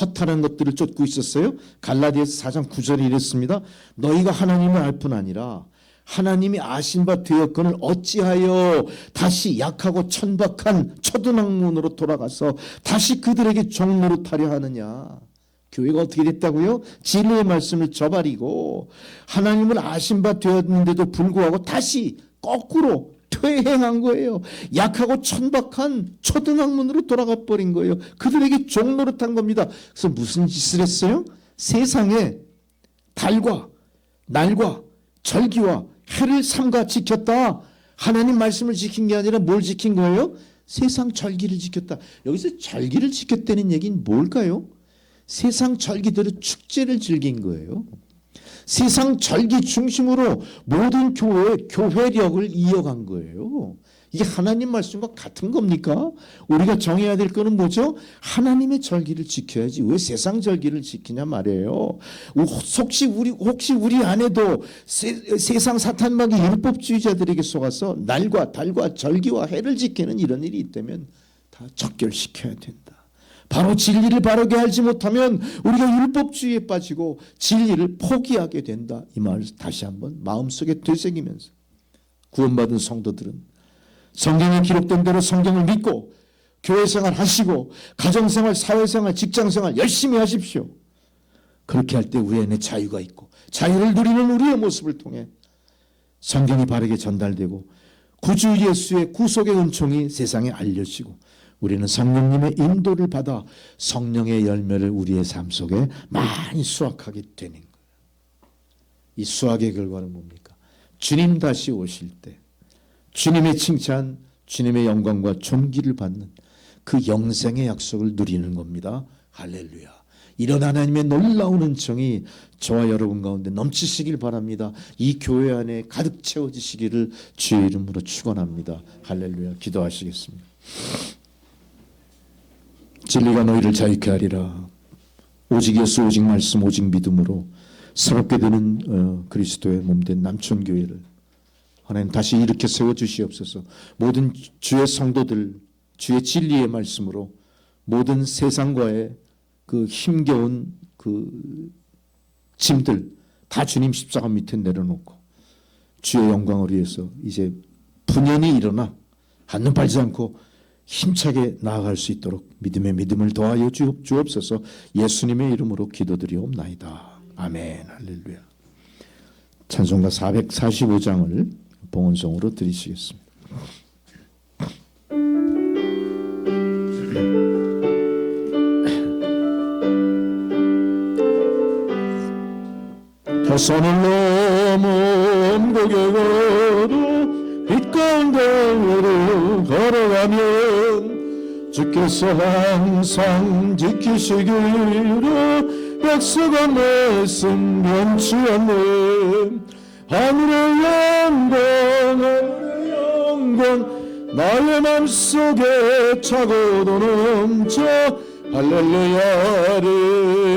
허탄한 것들을 쫓고 있었어요. 갈라디아서 4장 9절에 이랬습니다. 너희가 하나님을 알 뿐 아니라 하나님이 아신 바 되었거늘 어찌하여 다시 약하고 천박한 초등학문으로 돌아가서 다시 그들에게 종노릇하려 하느냐. 교회가 어떻게 됐다고요? 진리의 말씀을 저버리고 하나님을 아신 바 되었는데도 불구하고 다시 거꾸로 퇴행한 거예요. 약하고 천박한 초등학문으로 돌아가 버린 거예요. 그들에게 종노릇한 겁니다. 그래서 무슨 짓을 했어요? 세상에 달과 날과 절기와 해를 삼가 지켰다. 하나님 말씀을 지킨 게 아니라 뭘 지킨 거예요? 세상 절기를 지켰다. 여기서 절기를 지켰다는 얘기는 뭘까요? 세상 절기대로 축제를 즐긴 거예요. 세상 절기 중심으로 모든 교회력을 이어간 거예요. 이게 하나님 말씀과 같은 겁니까? 우리가 정해야 될 거는 뭐죠? 하나님의 절기를 지켜야지 왜 세상 절기를 지키냐 말이에요. 혹시 우리 안에도 세상 사탄막이 율법주의자들에게 속아서 날과 달과 절기와 해를 지키는 이런 일이 있다면 다 적결시켜야 된다. 바로 진리를 바르게 알지 못하면 우리가 율법주의에 빠지고 진리를 포기하게 된다. 이 말을 다시 한번 마음속에 되새기면서 구원받은 성도들은 성경에 기록된 대로 성경을 믿고 교회생활 하시고 가정생활, 사회생활, 직장생활 열심히 하십시오. 그렇게 할 때 우리 안에 자유가 있고 자유를 누리는 우리의 모습을 통해 성경이 바르게 전달되고 구주 예수의 구속의 은총이 세상에 알려지고 우리는 성령님의 인도를 받아 성령의 열매를 우리의 삶 속에 많이 수확하게 되는 거예요. 이 수확의 결과는 뭡니까? 주님 다시 오실 때 주님의 칭찬, 주님의 영광과 존귀를 받는 그 영생의 약속을 누리는 겁니다. 할렐루야. 이런 하나님의 놀라운 은총이 저와 여러분 가운데 넘치시길 바랍니다. 이 교회 안에 가득 채워지시기를 주의 이름으로 축원합니다. 할렐루야. 기도하시겠습니다. 진리가 너희를 자유케 하리라. 오직 예수, 오직 말씀, 오직 믿음으로 새롭게 되는 그리스도의 몸된 남촌교회를 하나님 다시 일으켜 세워주시옵소서. 모든 주의 성도들 주의 진리의 말씀으로 모든 세상과의 그 힘겨운 그 짐들 다 주님 십자가 밑에 내려놓고 주의 영광을 위해서 이제 분연히 일어나 한눈 팔지 않고 힘차게 나아갈 수 있도록 믿음의 믿음을 더하여 주옵소서. 예수님의 이름으로 기도드리옵나이다. 아멘. 할렐루야. 찬송가 445장을 봉헌송으로 드리시겠습니다. 해산을 넘은 고개 걸어 빛 가운데로 걸어가면 주께서 항상 지키시기로 약속한 말씀 변치 않는 하늘의 영광 하늘의 영광 나의 맘속에 차고도 넘쳐 할렐루야를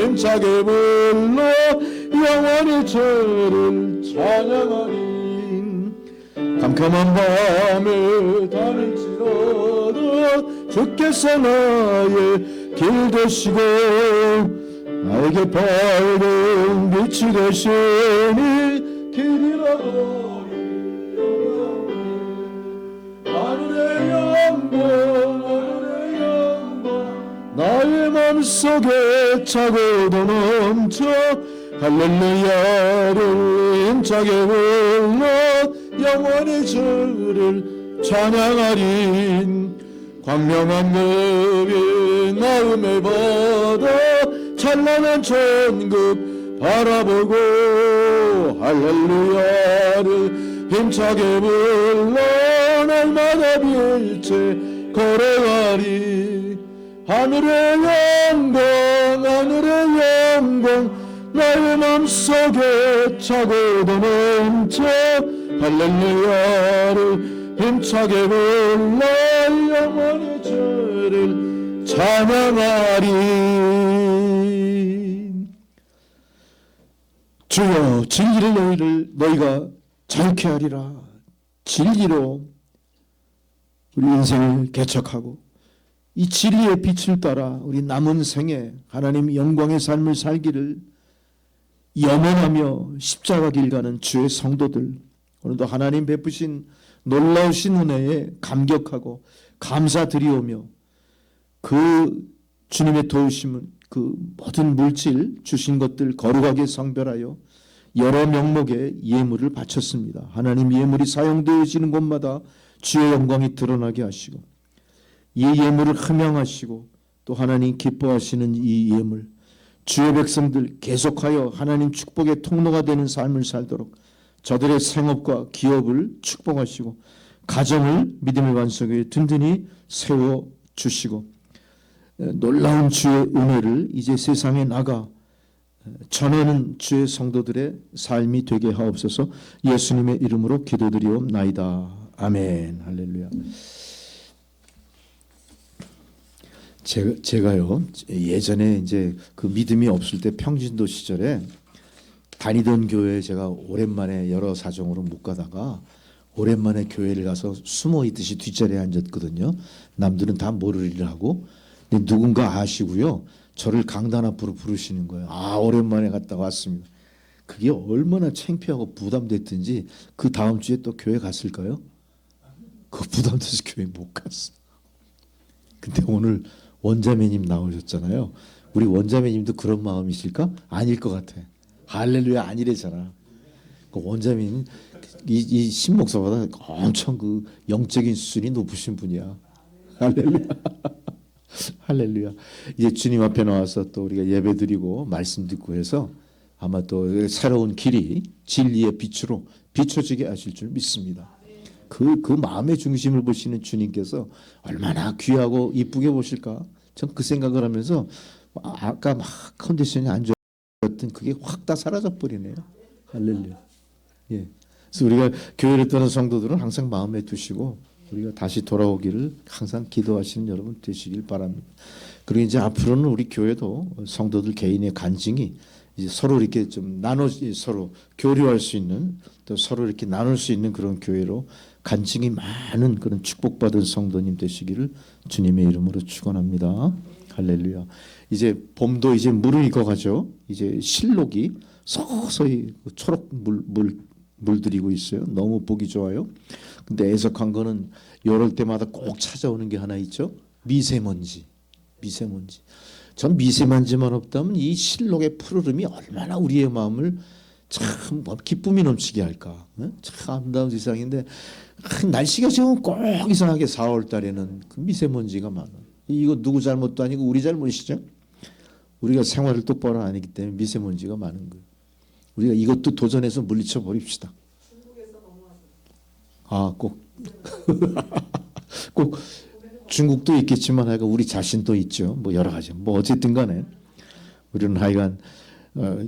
힘차게 불러 영원히 주를 찬양하리. 캄캄한 밤을 다닐지라도 주께서 나의 길 되시고 나에게 밝은 빛이 되시니 길이라도 하늘의 영광 하늘의 영광 나의 맘속에 차고도 넘쳐 할렐루야를 힘차게 불러 영원히 주를 찬양하리. 광명한 늪이 마음에 받아 찬란한 천국 바라보고 할렐루야를 힘차게 불러 날마다 빛에 걸어가리. 하늘의 영광 하늘의 영광 나의 맘속에 차고도 넘쳐 할렐루야를 힘차게 불러 영원히 주를 찬양하리. 주여 진리를 너희가 자유케 하리라. 진리로 우리 인생을 개척하고 이 진리의 빛을 따라 우리 남은 생에 하나님 영광의 삶을 살기를 염원하며 십자가 길 가는 주의 성도들, 오늘도 하나님 베푸신 놀라우신 은혜에 감격하고 감사드리오며 그 주님의 도우심은 그 모든 물질 주신 것들 거룩하게 성별하여 여러 명목의 예물을 바쳤습니다. 하나님 예물이 사용되어지는 곳마다 주의 영광이 드러나게 하시고 이 예물을 흠양하시고 또 하나님 기뻐하시는 이 예물 주의 백성들 계속하여 하나님 축복의 통로가 되는 삶을 살도록 저들의 생업과 기업을 축복하시고 가정을 믿음의 반석에 든든히 세워주시고 놀라운 주의 은혜를 이제 세상에 나가 전하는 주의 성도들의 삶이 되게 하옵소서. 예수님의 이름으로 기도드리옵나이다. 아멘. 할렐루야. 제가요 예전에 이제 그 믿음이 없을 때 평진도 시절에 다니던 교회에 제가 오랜만에 여러 사정으로 못 가다가 오랜만에 교회를 가서 숨어 있듯이 뒷자리에 앉았거든요. 남들은 다 모를 일을 하고 근데 누군가 아시고요 저를 강단 앞으로 부르시는 거예요. 아, 오랜만에 갔다 왔습니다. 그게 얼마나 창피하고 부담됐든지 그 다음 주에 또 교회 갔을까요? 그 부담돼서 교회 못 갔어. 근데 오늘 원자매님 나오셨잖아요. 우리 원자매님도 그런 마음이실까? 아닐 것 같아. 할렐루야, 아니래잖아. 그 원자매님 이 신목사보다 엄청 그 영적인 수준이 높으신 분이야. 할렐루야. 할렐루야. 이제 주님 앞에 나와서 또 우리가 예배드리고 말씀 듣고 해서 아마 또 새로운 길이 진리의 빛으로 비춰지게 하실 줄 믿습니다. 그 마음의 중심을 보시는 주님께서 얼마나 귀하고 이쁘게 보실까? 전 그 생각을 하면서 아까 막 컨디션이 안 좋았던 그게 확 다 사라져 버리네요. 할렐루야. 예. 그래서 우리가 교회를 떠난 성도들은 항상 마음에 두시고 우리가 다시 돌아오기를 항상 기도하시는 여러분 되시길 바랍니다. 그리고 이제 앞으로는 우리 교회도 성도들 개인의 간증이 이제 서로 이렇게 좀 서로 교류할 수 있는 또 서로 이렇게 나눌 수 있는 그런 교회로 간증이 많은 그런 축복받은 성도님 되시기를 주님의 이름으로 축원합니다. 할렐루야. 이제 봄도 이제 물을 익어가죠. 이제 실록이 서서히 초록 물들이고 있어요. 너무 보기 좋아요. 근데 애석한 거는 이럴 때마다 꼭 찾아오는 게 하나 있죠. 미세먼지. 전 미세먼지만 없다면 이 실록의 푸르름이 얼마나 우리의 마음을 참 기쁨이 넘치게 할까. 참 아름다운 세상인데 날씨가 지금 꼭 이상하게 4월 달에는 그 미세먼지가 많아. 이거 누구 잘못도 아니고 우리 잘못이죠. 우리가 생활을 똑바로 안 했기 때문에 미세먼지가 많은 거예요. 우리가 이것도 도전해서 물리쳐 버립시다. 꼭 중국도 있겠지만 하여간 우리 자신도 있죠. 뭐 여러 가지. 뭐 어쨌든 간에 우리는 하여간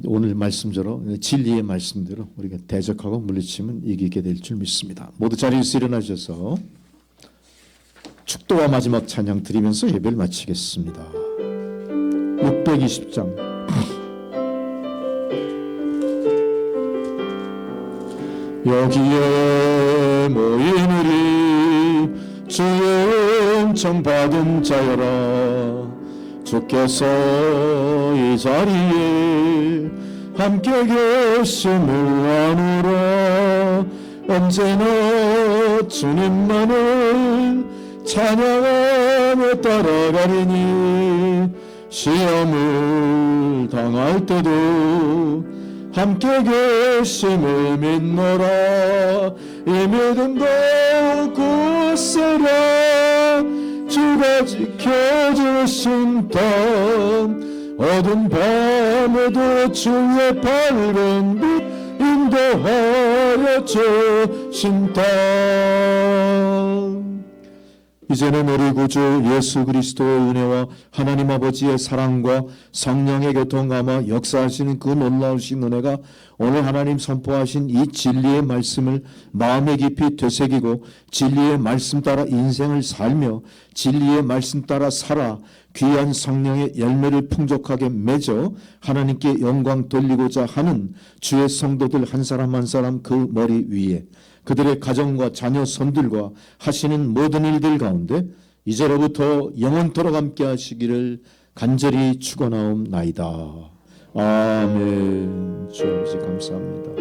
오늘 말씀대로 진리의 말씀대로 우리가 대적하고 물리치면 이기게 될 줄 믿습니다. 모두 자리에서 일어나셔서 축도와 마지막 찬양 드리면서 예배를 마치겠습니다. 620장 여기에 모인 우리 주의 은총 받은 자여라 주께서 이 자리에 함께 계심을 아노라 언제나 주님만을 찬양하며 따라가리니 시험을 당할 때도 함께 계심을 믿노라 이 믿음도 굳세라 주가 지켜주신 땅 어두운 밤에도 주의 밝은 빛 인도하여 주신 땅 이제는 우리 구주 예수 그리스도의 은혜와 하나님 아버지의 사랑과 성령의 교통감화 역사하시는 그 놀라우신 은혜가 오늘 하나님 선포하신 이 진리의 말씀을 마음에 깊이 되새기고 진리의 말씀 따라 인생을 살며 진리의 말씀 따라 살아 귀한 성령의 열매를 풍족하게 맺어 하나님께 영광 돌리고자 하는 주의 성도들 한 사람 한 사람 그 머리 위에 그들의 가정과 자녀 손들과 하시는 모든 일들 가운데 이제로부터 영원토록 함께 하시기를 간절히 축원하옵나이다. 아멘. 주 아버지 감사합니다.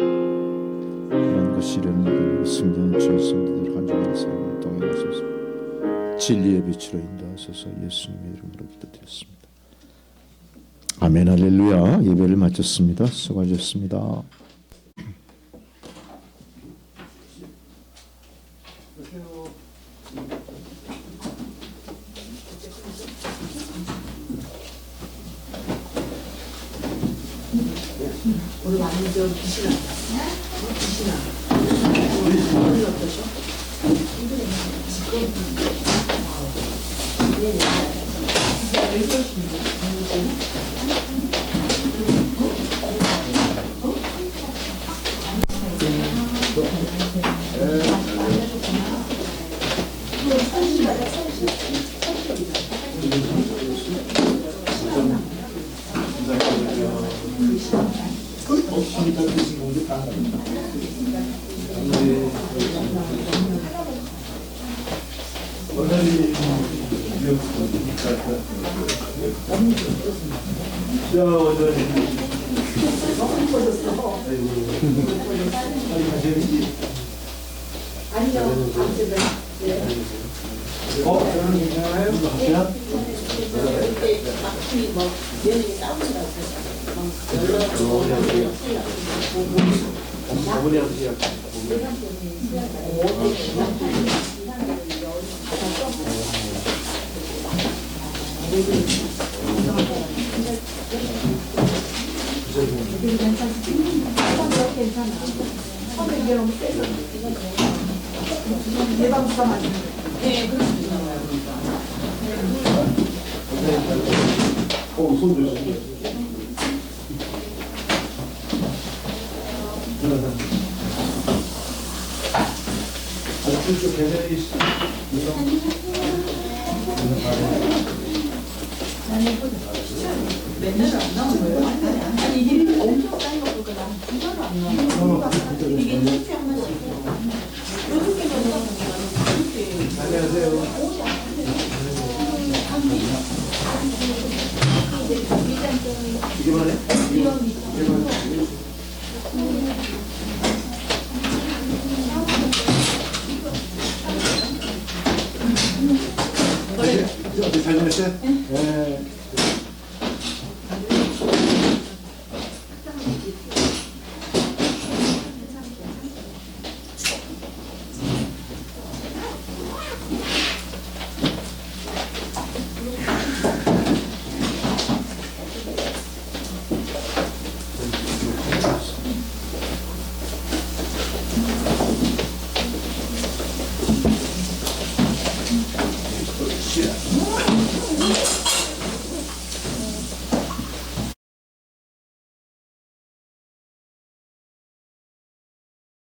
하나님과 시련을 이기는 승리한 주의 성도들 한 주간의 삶을 동행하소서. 진리의 빛으로 인도하소서. 예수님의 이름으로 기도드렸습니다. 아멘. 할렐루야. 예배를 마쳤습니다. 수고하셨습니다. 오늘 완전 빛이 난다. 빛이 나. 오늘 어떠셔? 지금 아니요, 저는 괜찮아요. 이렇게 막히 막 며느리 싸운다고 네, 그렇습니다. 손 조심. 아주 쭉 계산이 맨날 안 나오는 거예요? 아니 이게 엄청 쌓인 거 보니까 나는 진짜로 안 나와. 이게 일주일에 한 번씩. 이렇게 넣어서 이렇게. 안녕하세요. 이게 어떻게 잘 지냈어요? 네.